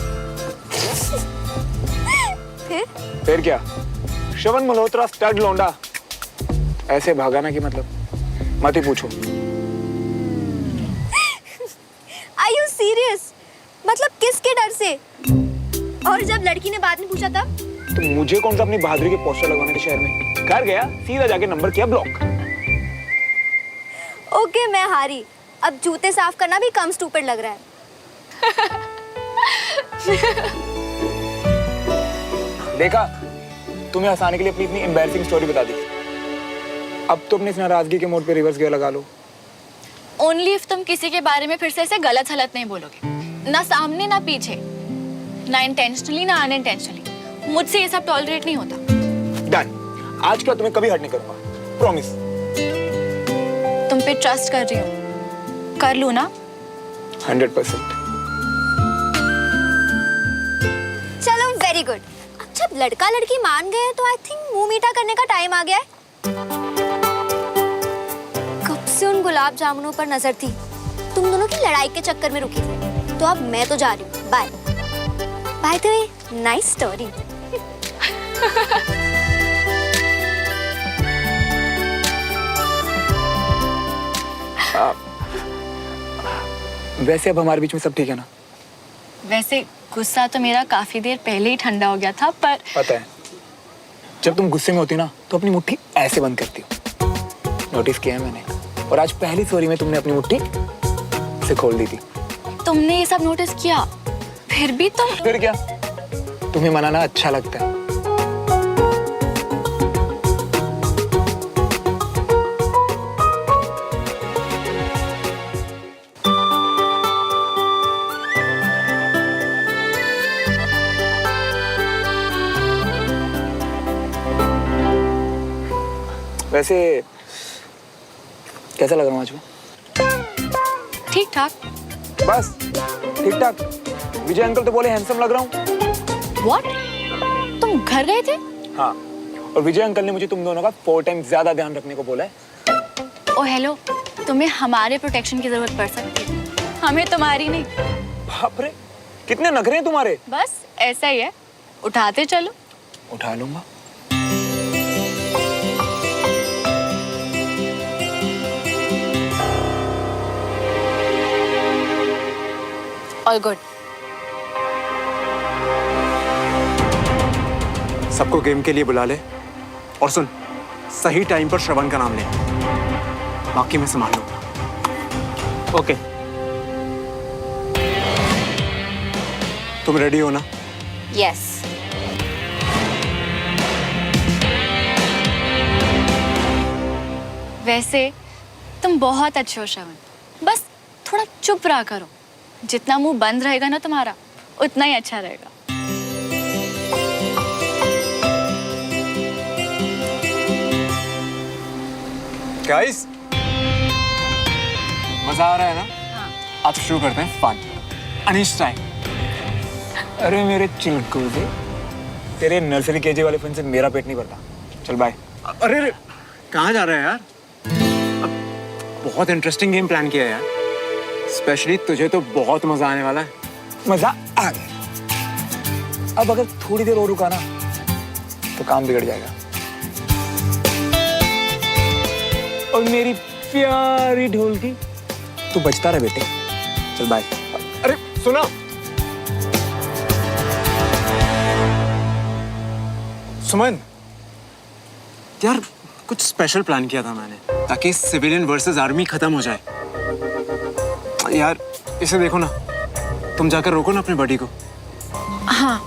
फिर क्या? श्रवण मल्होत्रा स्टड लौंडा ऐसे भागा ना कि मतलब मत ही पूछो। Are you serious? मतलब किसके डर से? और जब लड़की ने बाद में पूछा तब? तो मुझे कौन सा अपनी बहादुरी के पोस्टर लगवाने थे शहर में? घर गया, सीधा जाके नंबर किया ब्लॉक। ओके मैं हारी। अब जूते साफ करना भी कम स्टूपिड लग रहा है। देखा, तुम्हें हंसाने के लिए अपनी इतनी एम्बैरसिंग स्टोरी बता दी। अब तो अपनी इस नाराजगी के मोड पे रिवर्स गियर लगा लो। ओनली इफ तुम किसी के बारे में फिर से ऐसे गलत हलत नहीं बोलोगे, ना सामने ना पीछे, ना इंटेंशनली ना अनइंटेंशनली। मुझसे ये सब टॉलरेट नहीं होता। डन। आज का तुम्हें कभी हर्ट नहीं करूंगा, प्रॉमिस। तुम पे ट्रस्ट कर रही हूँ, कर लूँ ना? 100%। चलो वेरी गुड। अब जब लड़का लड़की मान गए तो आई थिंक मुंह मीठा करने का टाइम आ गया है। कब से उन गुलाब जामुनों पर नजर थी, तुम दोनों की लड़ाई के चक्कर में रुकी थी। तो अब मैं तो जा रही हूँ, bye. By the way, nice story. वैसे अब हमारे बीच में सब ठीक है ना? वैसे गुस्सा तो मेरा काफी देर पहले ही ठंडा हो गया था, पर पता है, जब तुम गुस्से में होती ना तो अपनी मुट्ठी ऐसे बंद करती हो। नोटिस किया है मैंने। और आज पहली सॉरी में तुमने अपनी मुट्ठी से खोल दी थी। तुमने ये सब नोटिस किया, फिर भी तुम। फिर क्या, तुम्हें मनाना अच्छा लगता है। वैसे कैसा लग रहा हूँ आज मैं? ठीक ठाक। बस ठीक ठाक। विजय अंकल तो बोले हैंडसम लग रहा हूँ। What? तुम घर गए थे? हाँ, और विजय अंकल ने मुझे तुम दोनों का 4 टाइम्स ज्यादा ध्यान रखने को बोला है। ओ हेलो, तुम्हें हमारे प्रोटेक्शन की जरूरत पड़ सकती है, हमें तुम्हारी नहीं। बाप रे, कितने नखरे हैं तुम्हारे। बस ऐसा ही है, उठाते चलो। उठा लूंगा। All good. सबको गेम के लिए बुला ले, और सुन, सही टाइम पर श्रवण का नाम ले, बाकी मैं संभाल लूंगा। ओके। तुम रेडी हो ना? यस। वैसे तुम बहुत अच्छे हो श्रवण, बस थोड़ा चुप रहा करो। जितना मुंह बंद रहेगा ना तुम्हारा, उतना ही अच्छा रहेगा। गाइस, मजा आ रहा है ना? आज शुरू करते हैं फन। अनीश टाइम। अरे मेरे चिलकुजे, तेरे नर्सरी केजी वाले फन से मेरा पेट नहीं भरता। चल बाय। अरे कहाँ जा रहे हैं यार? बहुत इंटरेस्टिंग गेम प्लान किया है यार। स्पेशली तुझे तो बहुत मजा आने वाला है। मजा आ गया। अब अगर थोड़ी देर और रुका ना तो काम बिगड़ जाएगा। और मेरी प्यारी ढोलकी, तू बचता रहे बेटे। चल बाय। अरे सुना, सुमन यार कुछ स्पेशल प्लान किया था मैंने ताकि सिविलियन वर्सेस आर्मी खत्म हो जाए। यार इसे देखो ना, तुम जाकर रोको ना अपने बडी को। हाँ,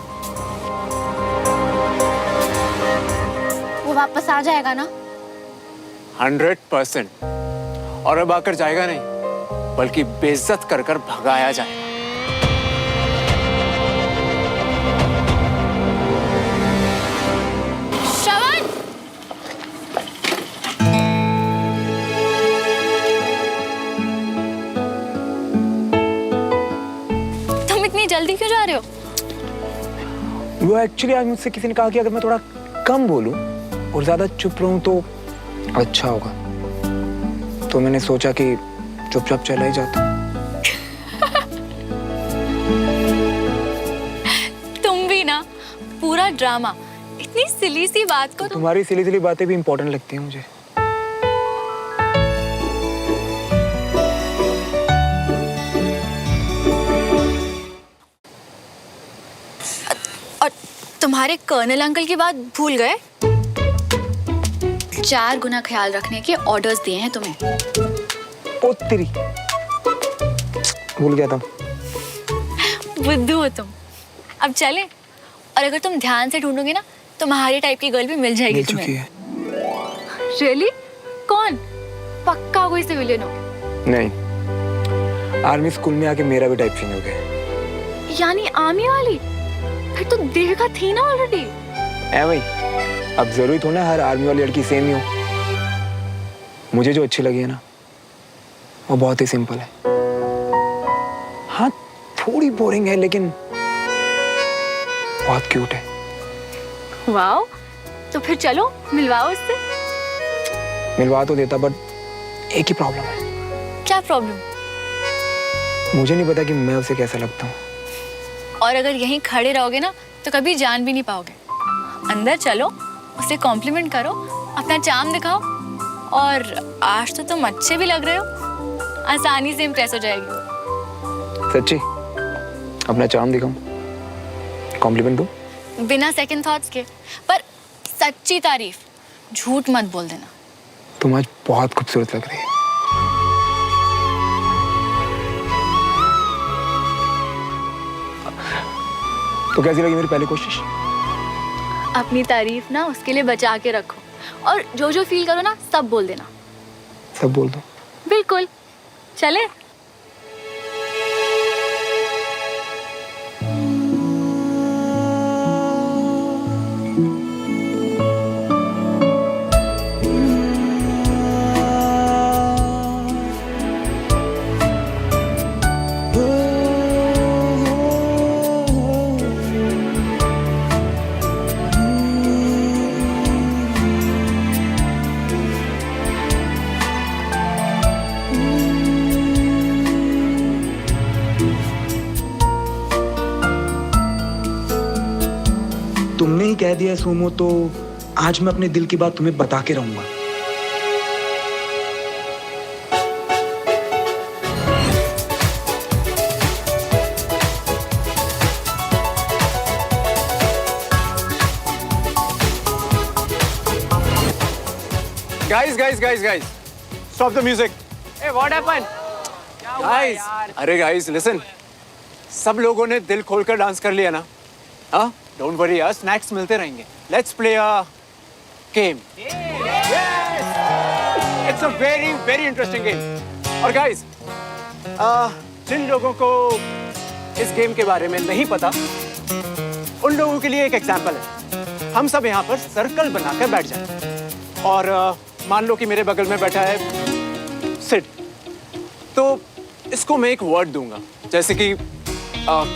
वो वापस आ जाएगा ना? 100%। और अब आकर जाएगा नहीं, बल्कि बेइज्जत कर कर भगाया जाएगा। श्रवण, तुम इतनी जल्दी क्यों जा रहे हो? वो एक्चुअली आज मुझसे किसी ने कहा कि अगर मैं थोड़ा कम बोलूं और ज्यादा चुप रहूं तो अच्छा होगा, तो मैंने सोचा कि चुपचाप चला ही जाता। तुम भी ना, पूरा ड्रामा। इतनी सिली सी बात को तुम्हारी सिली सिली बातें भी इंपॉर्टेंट लगती हैं मुझे। और तुम्हारे कर्नल अंकल की बात भूल गए? 4 गुना ख्याल रखने के ऑर्डर्स दिए हैं तुम्हें। ओ तेरी, भूल गया था। बुद्धू हो तुम। अब चले? और अगर तुम ध्यान से ढूंढोगे ना, तुम्हारी टाइप की गर्ल भी मिल जाएगी मिल तुम्हें। चुकी है। रियली? कौन? पक्का कोई सिविलियन हो? नहीं, आर्मी स्कूल में आके मेरा भी टाइप चेंज हो गया। यानी आर्मी वाली? फिर तो देखा थी ना ऑलरेडी। है भाई, अब जरूरी थोड़ा ना हर आर्मी वाली लड़की सेम ही हो। मुझे जो अच्छी लगी है ना, वो बहुत ही सिंपल है। हाँ, थोड़ी बोरिंग है लेकिन बहुत क्यूट है। वाओ, तो फिर चलो मिलवाओ उससे। मिलवा तो देता, बट एक ही प्रॉब्लम है। क्या प्रॉब्लम? मुझे नहीं पता कि मैं उसे कैसा लगता हूँ। और अगर यहीं खड़े रहोगे ना तो कभी जान भी नहीं पाओगे। अंदर चलो, उसे कॉम्प्लीमेंट करो, अपना चार्म दिखाओ। और आज तो तुम अच्छे भी लग रहे हो, आसानी से इम्प्रेस हो जाएगी। सच्ची? अपना चार्म दिखाऊं? कॉम्प्लीमेंट दूं? बिना सेकंड थॉट्स के, पर सच्ची तारीफ, झूठ मत बोल देना। तुम आज बहुत खूबसूरत लग रही है। तो कैसी लगी मेरी पहली कोशिश? अपनी तारीफ ना उसके लिए बचा के रखो, और जो जो फील करो ना सब बोल देना। सब बोल दो? बिल्कुल। चले? तुमने ही कह दिया सोमो, तो आज मैं अपने दिल की बात तुम्हें बता के रहूंगा। Guys, stop the music. Hey, what happened? Guys, अरे guys, listen. सब लोगों ने दिल खोलकर डांस कर लिया ना? हाँ? Don't worry यार, snacks मिलते रहेंगे. Let's play a game. Yes! It's a very, very interesting game. और guys, जिन लोगों को इस गेम के बारे में नहीं पता, उन लोगों के लिए एक एग्जाम्पल है। हम सब यहाँ पर सर्कल बनाकर बैठ जाएं। और मान लो कि मेरे बगल में बैठा है सिड, तो इसको मैं एक वर्ड दूंगा, जैसे कि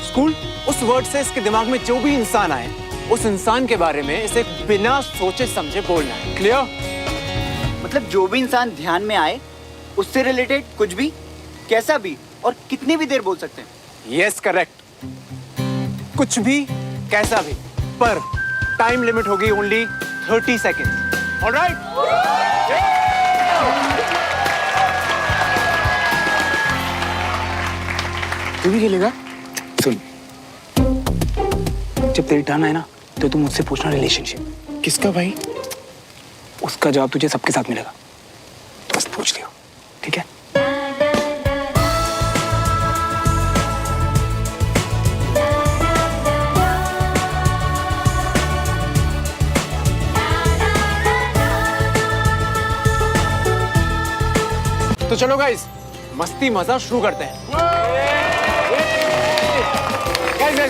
स्कूल। उस वर्ड से इसके दिमाग में जो भी इंसान आए, उस इंसान के बारे में इसे बिना सोचे समझे बोलना है। क्लियर? मतलब जो भी इंसान ध्यान में आए उससे रिलेटेड कुछ भी, कैसा भी और कितनी भी देर बोल सकते हैं। यस करेक्ट, कुछ भी कैसा भी, पर टाइम लिमिट होगी ओनली 30 सेकेंड। ऑलराइट? तू भी खेलेगा? सुन, जब तेरी टर्न आए ना तो तू मुझसे पूछना रिलेशनशिप। किसका भाई? उसका जवाब तुझे सबके साथ मिलेगा, तो बस पूछ लियो, ठीक है? तो चलो गाइस, मस्ती मजा शुरू करते हैं।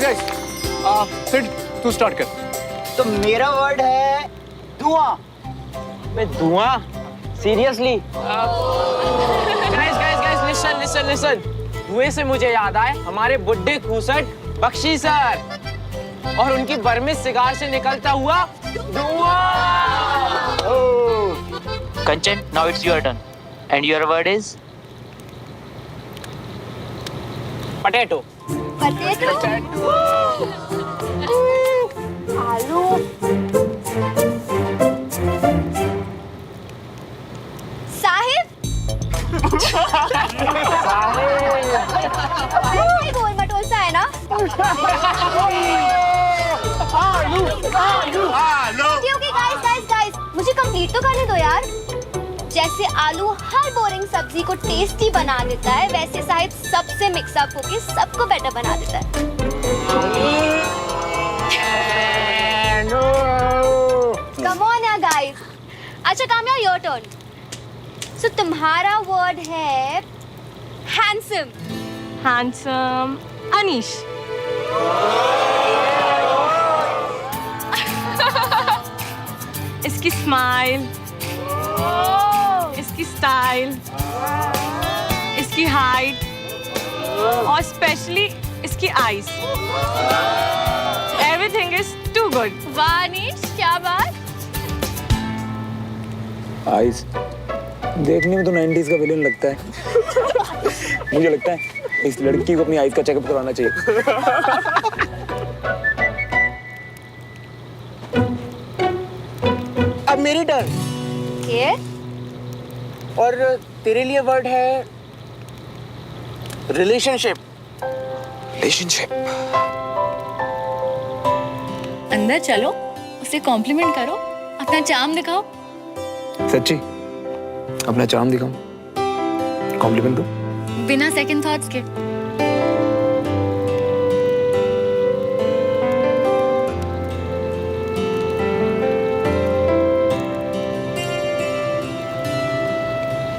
गाइस, सिड तू स्टार्ट कर। तो मेरा वर्ड है धुआं। मैं धुआं? सीरियसली? Guys, listen. धुएं से मुझे याद आए हमारे बुड्ढे खूसट बख्शी सर और उनकी बर्मिस सिगार से निकलता हुआ धुआं। Kanchan, now it's your turn. And your word is? Potato. आलू। साहिब। गोल मटोल सा है ना? Okay, guys, मुझे कंप्लीट तो करने दो यार। जैसे आलू हर बोरिंग सब्जी को टेस्टी बना देता है, वैसे साहिब सबसे मिक्सअप होके सबको बेटर बना देता है। Come on यार guys। अच्छा काम्या, योर टर्न। सो तुम्हारा वर्ड है हैंडसम। हैंडसम अनीश। इसकी स्माइल, इसकी स्टाइल, इसकी हाइट और स्पेशली इसकी eyes, everything is too good. वाह अनीश, क्या बात। आइस देखने में तो 90s का विलेन लगता है। मुझे लगता है इस लड़की को अपनी आइस का चेकअप करवाना चाहिए। अब मेरी टर्न। के? और तेरे लिए वर्ड है रिलेशनशिप। अंदर चलो, उसे कॉम्प्लीमेंट करो, अपना चार्म दिखाओ। सच्ची अपना चार्म दिखाऊं? कॉम्प्लीमेंट दो? बिना सेकंड थॉट्स के।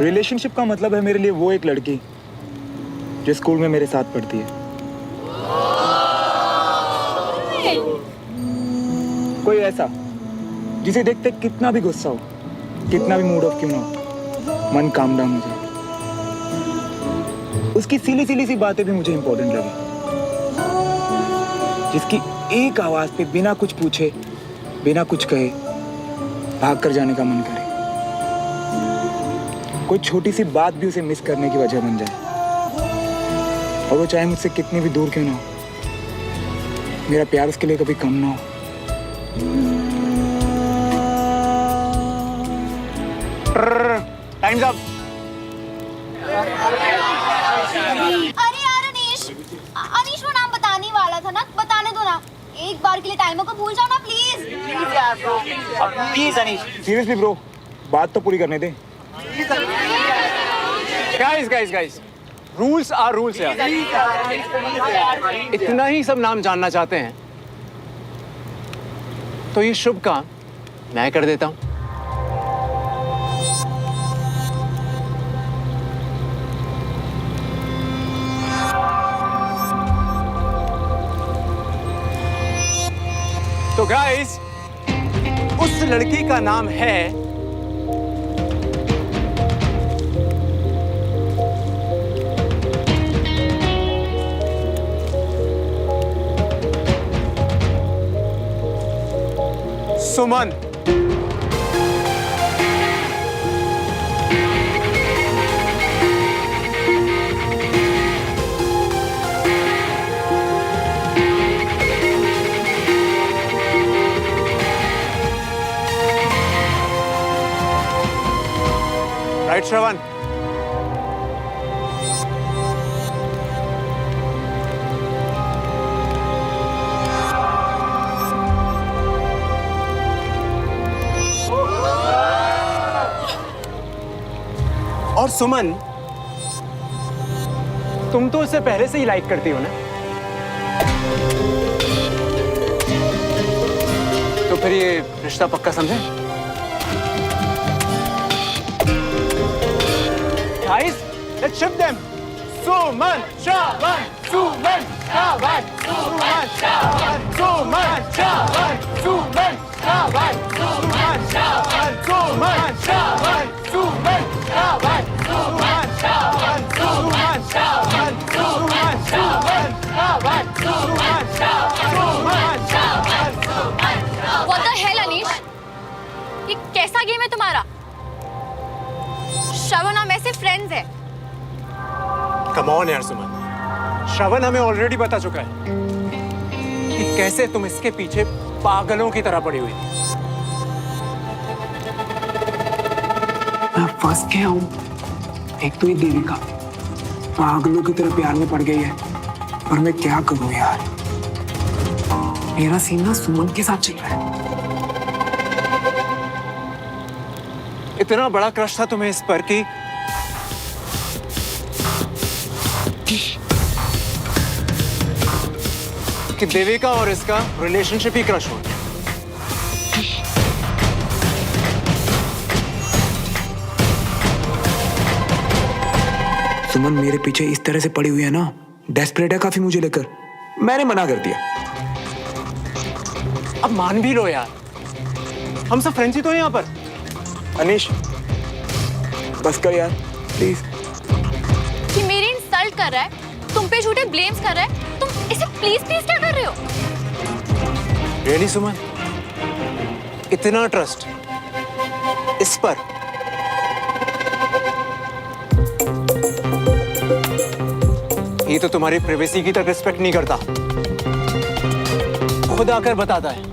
रिलेशनशिप का मतलब है मेरे लिए वो एक लड़की जो स्कूल में मेरे साथ पढ़ती है। कोई ऐसा जिसे देखते कितना भी गुस्सा हो, कितना भी मूड ऑफ क्यों ना हो, मन काम डाउन हो जाए। उसकी सिली सी बातें भी मुझे इंपॉर्टेंट लगी, जिसकी एक आवाज पे बिना कुछ पूछे, बिना कुछ कहे भाग कर जाने का मन करे। कोई छोटी सी बात भी उसे मिस करने की वजह बन जाए, और वो चाहे मुझसे कितनी भी दूर क्यों ना हो, मेरा प्यार उसके लिए कभी कम ना हो। Times up. अरे यार अनीश वो नाम बताने वाला था ना, बताने दो ना। एक बार के लिए टाइमर को भूल जाओ ना please. Please Anish. Seriously bro, बात तो पूरी करने दे। गाइस, रूल्स आर रूल्स यार। इतना ही सब नाम जानना चाहते हैं तो ये शुभ काम मैं कर देता हूं। तो गाइस, उस लड़की का नाम है सुमन। श्रवण। और सुमन, तुम तो उससे पहले से ही लाइक करती हो ना, तो फिर ये रिश्ता पक्का समझे? Guys, let's ship them. Suman, Shravan, Suman, Shravan, Suman, Shravan, Suman, Shravan, Suman, Shravan, Suman, Shravan, Suman, Shravan, Suman, Shravan, Suman, Shravan, Suman, Shravan, Suman, Shravan, Suman, Shravan, Suman, What the hell, Anish? ये कैसा game है तुम्हारा? श्रवण हम ऐसे friends हैं। Come on यार सुमन, श्रवण हमें already बता चुका है कि कैसे तुम इसके पीछे पागलों की तरह पड़ी हुई थी। मैं फंस गया हूँ। एक तो ये देविका पागलों की तरह प्यार में पड़ गई है, और मैं क्या करूँ यार। मेरा सीन ना सुमन के साथ चल रहा है। इतना बड़ा क्रश था तुम्हें इस पर कि देविका और इसका रिलेशनशिप ही क्रश हो गया। सुमन मेरे पीछे इस तरह से पड़ी हुई है ना, डेस्परेट है काफी मुझे लेकर। मैंने मना कर दिया। अब मान भी लो यार, हम सब फ्रेंड्स ही तो हैं यहाँ पर। अनीश बस कर यार प्लीज। कि मेरी इंसल्ट कर रहा है, तुम पे झूठे ब्लेम्स कर रहा है, तुम इसे प्लीज प्लीज क्या कर रहे हो? रियली सुमन, इतना ट्रस्ट इस पर? ये तो तुम्हारी प्राइवेसी की तक रिस्पेक्ट नहीं करता, खुद आकर बताता है।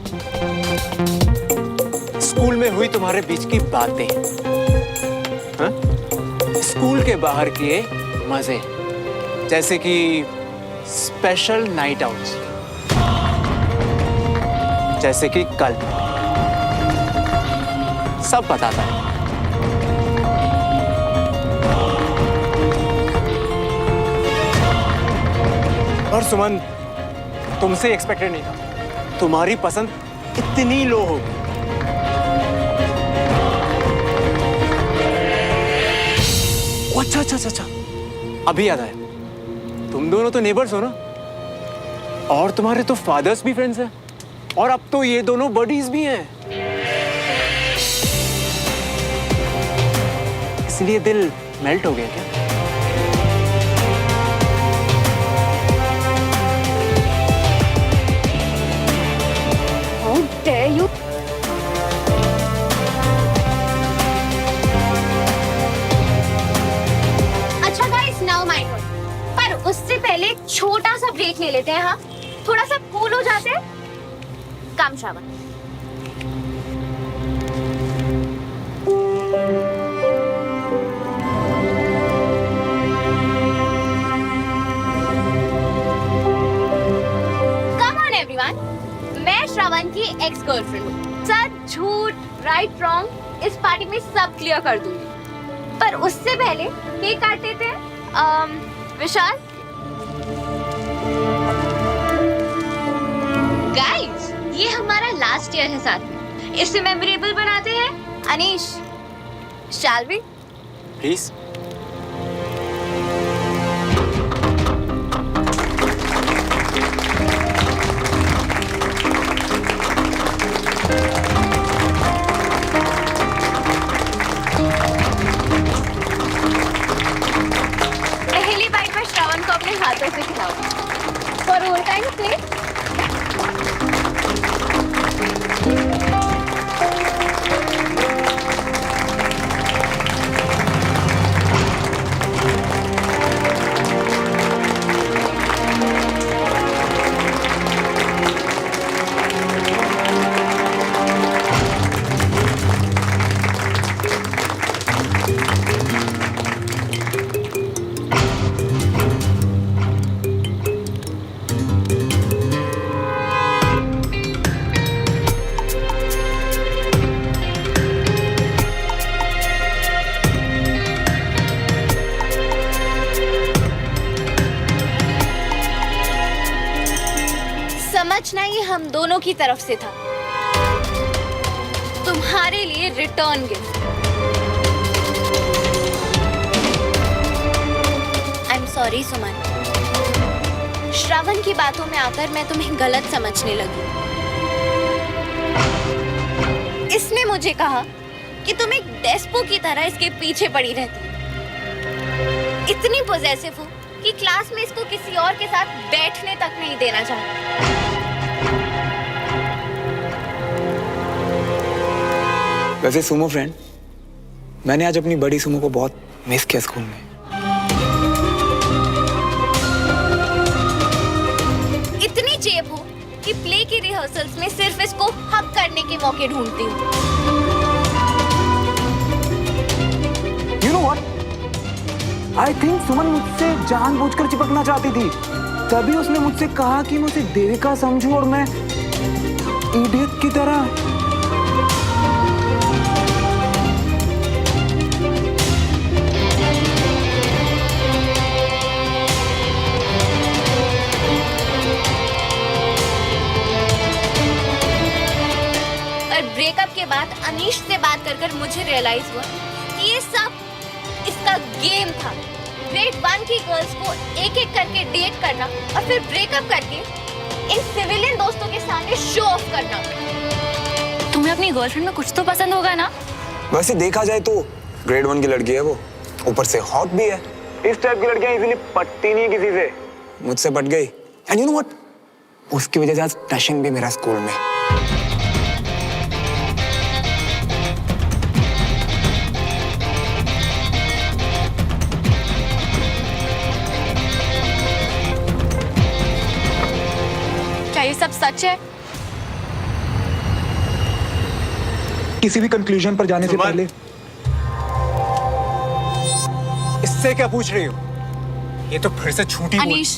स्कूल में हुई तुम्हारे बीच की बातें, हाँ? स्कूल के बाहर किए मजे, जैसे कि स्पेशल नाइट आउट्स, जैसे कि कल, सब बताता है। और सुमन, तुमसे एक्सपेक्टेड नहीं था तुम्हारी पसंद इतनी लो होगी। अच्छा अच्छा अच्छा अच्छा, अभी याद आया, तुम दोनों तो नेबर्स हो ना, और तुम्हारे तो फादर्स भी फ्रेंड्स हैं, और अब तो ये दोनों बडीज भी हैं, इसलिए दिल मेल्ट हो गया क्या? How dare you? अच्छा गाइस, नाउ माय टर्न। पर उससे पहले एक छोटा सा ब्रेक ले लेते हैं। हाँ, थोड़ा सा कूल हो जाते हैं। कम श्रावण। Come on everyone, मैं श्रावण की एक्स गर्लफ्रेंड हूँ। सच झूठ, राइट रॉन्ग इस पार्टी में सब क्लियर कर दूंगी। पर उससे पहले केक काट लेते हैं। विशाल, गाइस, ये हमारा लास्ट ईयर है साथ में, इसे मेमोरेबल बनाते हैं। Anish, shall we? प्लीज। पहली बाइट में श्रावण को अपने हाथों से खिलाओ। For all time please. दोनों की तरफ से था। तुम्हारे लिए return gift. I am sorry Suman, Shravan की बातों में आकर मैं तुम्हें गलत समझने लगी। इसने मुझे कहा कि तुम एक डेस्पो की तरह इसके पीछे पड़ी रहती, इतनी पॉसेसिव हो कि क्लास में इसको किसी और के साथ बैठने तक नहीं देना चाहती। वैसे सुमो फ्रेंड, मैंने आज अपनी बड़ी सुमो को बहुत मिस किया स्कूल में। इतनी चेप हो कि प्ले की रिहर्सल्स में सिर्फ इसको हक करने के मौके ढूंढती हूँ। You know what? I think सुमन मुझसे जानबूझकर चिपकना चाहती थी, तभी उसने मुझसे कहा कि मैं उसे देविका समझूं और मैं इडियट की तरह। ब्रेकअप के बाद अनीश से बात कर मुझे रियलाइज हुआ कि ये सब इसका गेम था। ग्रेड 1 की गर्ल्स को एक एक करके डेट करना और फिर ब्रेकअप करके इन सिविलियन दोस्तों के सामने शो ऑफ करना। तुम्हें अपनी गर्लफ्रेंड में कुछ तो पसंद होगा ना? वैसे देखा जाए तो ग्रेड 1 की लड़की है वो, ऊपर से हॉट भी है। इस टाइप की लड़कियां इजीली पटती नहीं है किसी से। मुझसे पट गई। एंड यू नो व्हाट, उसकी वजह से आज टशन भी मेरा स्कूल में। ये सब सच है? किसी भी कंक्लूजन पर जाने से पहले इससे क्या पूछ रही हो? ये तो फिर से झूठी बोल। अनीश,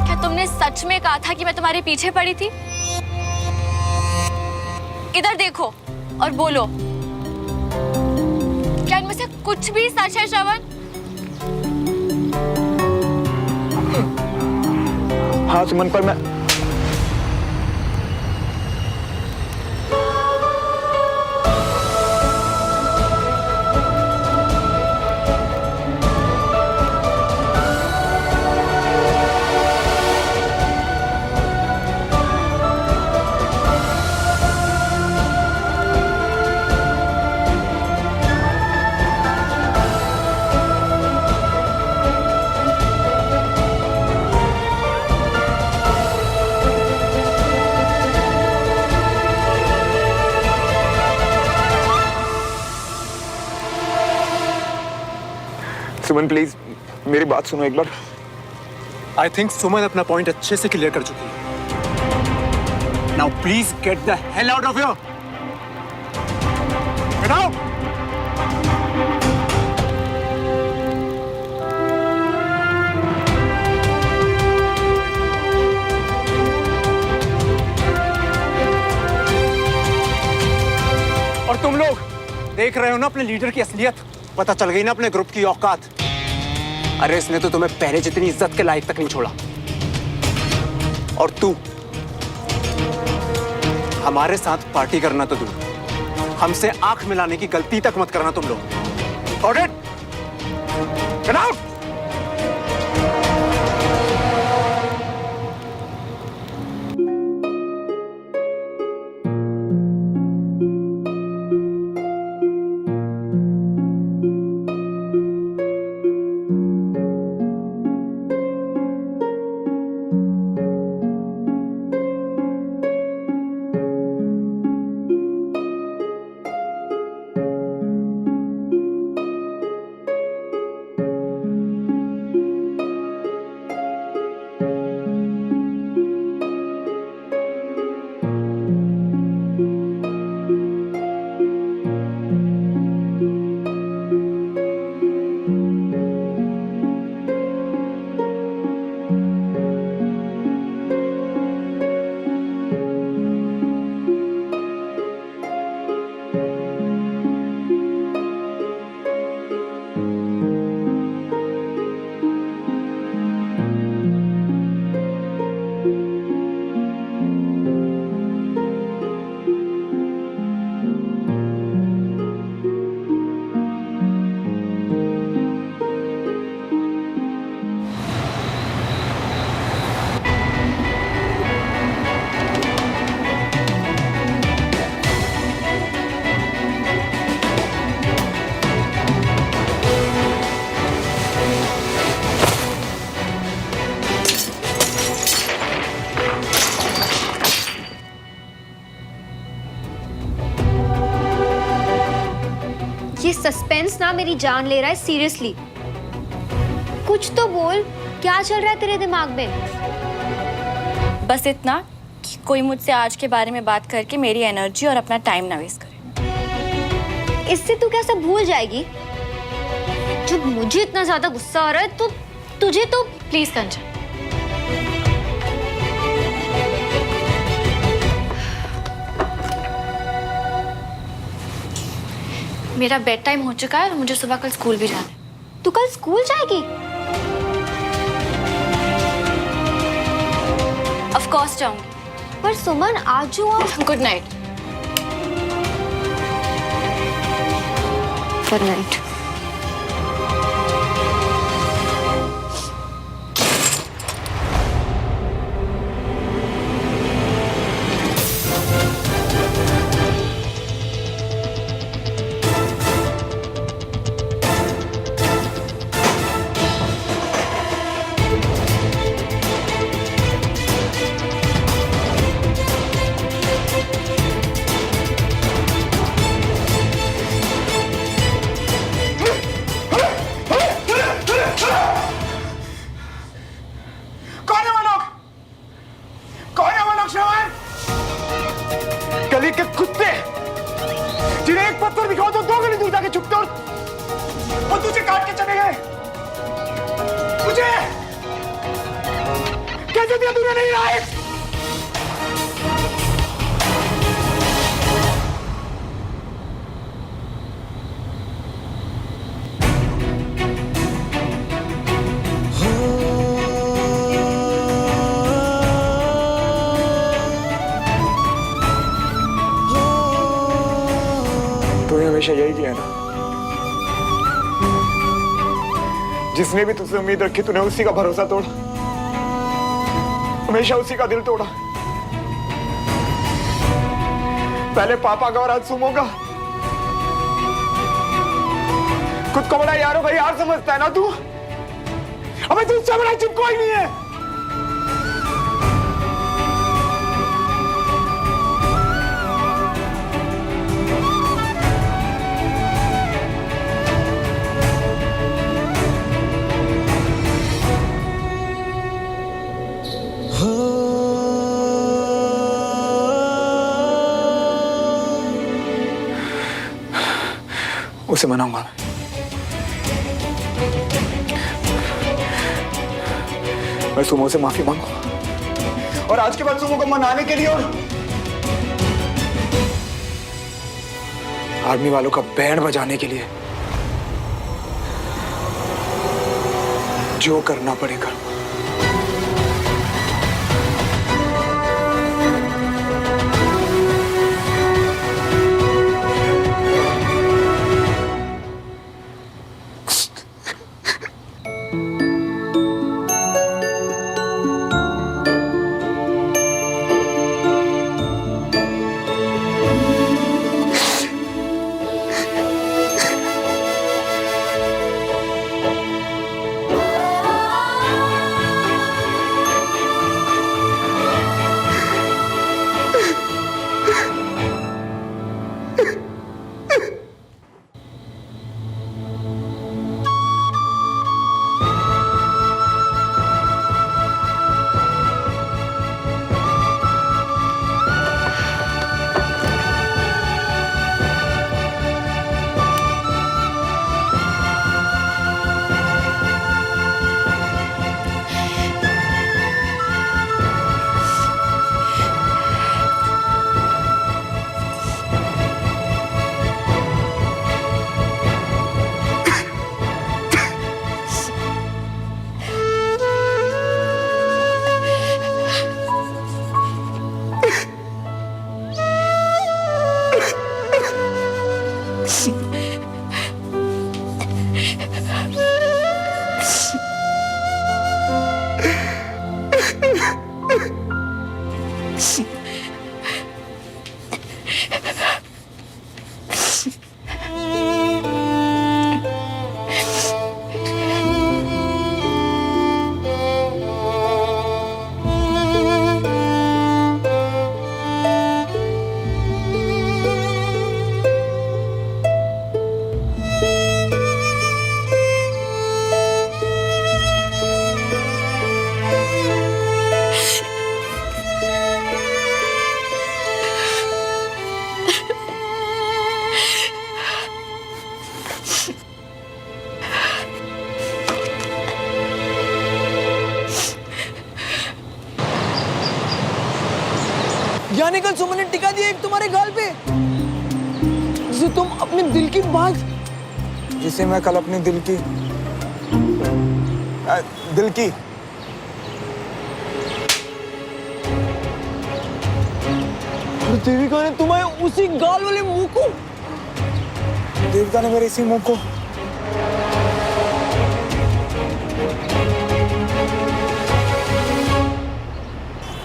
क्या तुमने सच में कहा था कि मैं तुम्हारे पीछे पड़ी थी? इधर देखो और बोलो, क्या इनमें से कुछ भी सच है श्रवण? हाँ सुमन, पर मैं सुमन प्लीज मेरी बात सुनो एक बार। आई थिंक सुमन अपना पॉइंट अच्छे से क्लियर कर चुकी है। Now please get the hell out of here. Get out. और तुम लोग देख रहे हो ना अपने लीडर की असलियत, पता चल गई ना अपने ग्रुप की औकात। अरे इसने तो तुम्हें पहले जितनी इज्जत के लायक तक नहीं छोड़ा। और तू हमारे साथ पार्टी करना तो दूर, हमसे आंख मिलाने की गलती तक मत करना तुम लोग। Got it? Get out! ये सस्पेंस ना मेरी जान ले रहा है सीरियसली। कुछ तो बोल, क्या चल रहा है तेरे दिमाग में? बस इतना कि कोई मुझसे आज के बारे में बात करके मेरी एनर्जी और अपना टाइम ना वेस्ट करे। इससे तू क्या सब भूल जाएगी? जब मुझे इतना ज्यादा गुस्सा आ रहा है तो तुझे तो प्लीज कंचन, मेरा बेड टाइम हो चुका है और मुझे सुबह कल स्कूल भी जाना है। तू कल स्कूल जाएगी? ऑफ कोर्स जाऊंगी। पर सुमन आज गुड नाइट। Good night. गली के कुत्ते जिन्हें एक पत्थर दिखाओ तो 2 गली दूर जाके छुपते और तुझे काट के चले गए। मुझे कैसे दिया तूने? नहीं रहा है। तूने हमेशा यही किया ना। जिसने भी तुझसे उम्मीद रखी तूने उसी का भरोसा तोड़ा, हमेशा उसी का दिल तोड़ा। पहले पापा का और आज सुमो का। खुद को बड़ा यारों का यार समझता है ना तू? हमें तुझसे बड़ा चुप कोई नहीं है। उसे मनाऊंगा मैं सुमो से माफी मांगूंगा और आज के बाद सुमो को मनाने के लिए और आर्मी वालों का बैंड बजाने के लिए जो करना पड़ेगा। यानी कल सुमन ने टिका दिया एक तुम्हारे गाल पे, जिसे तुम अपने दिल की बात, जिसे मैं कल अपने दिल की और देविका ने तुम्हारे उसी गाल वाले मुंह को, देविका ने मेरे इसी मुंह को,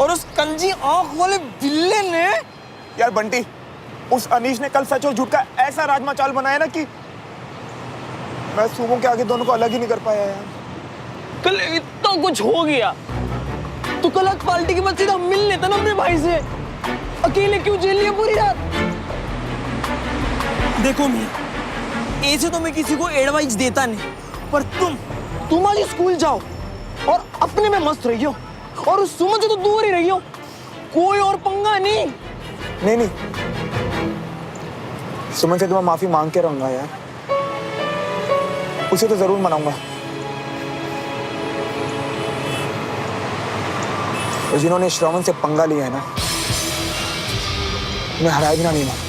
और उस कंजी आंख वाले बिल्ले ने, यार बंटी, उस अनीश ने कल सच और झूठ का ऐसा राजमा चाल बनाया ना कि मैं सुमो के आगे दोनों को अलग ही नहीं कर पाया यार। कल इतना कुछ हो गया तो कल आज पार्टी के बाद सीधा मिल लेता ना अपने भाई से। अकेले क्यों झेल लिया पूरी रात? देखो मियां, ऐसे तो मैं किसी को एडवाइस देता नहीं, पर तुम आज स्कूल जाओ और अपने में मस्त रहियो, और उस सुमन से तो दूर ही रहियो, कोई और पंगा नहीं। नहीं, सुमन से तो मैं माफी मांग के रहूंगा यार, उसे तो जरूर मनाऊंगा। और जिन्होंने श्रवण से पंगा लिया है ना, मैं हराए बिना नहीं मानूंगा।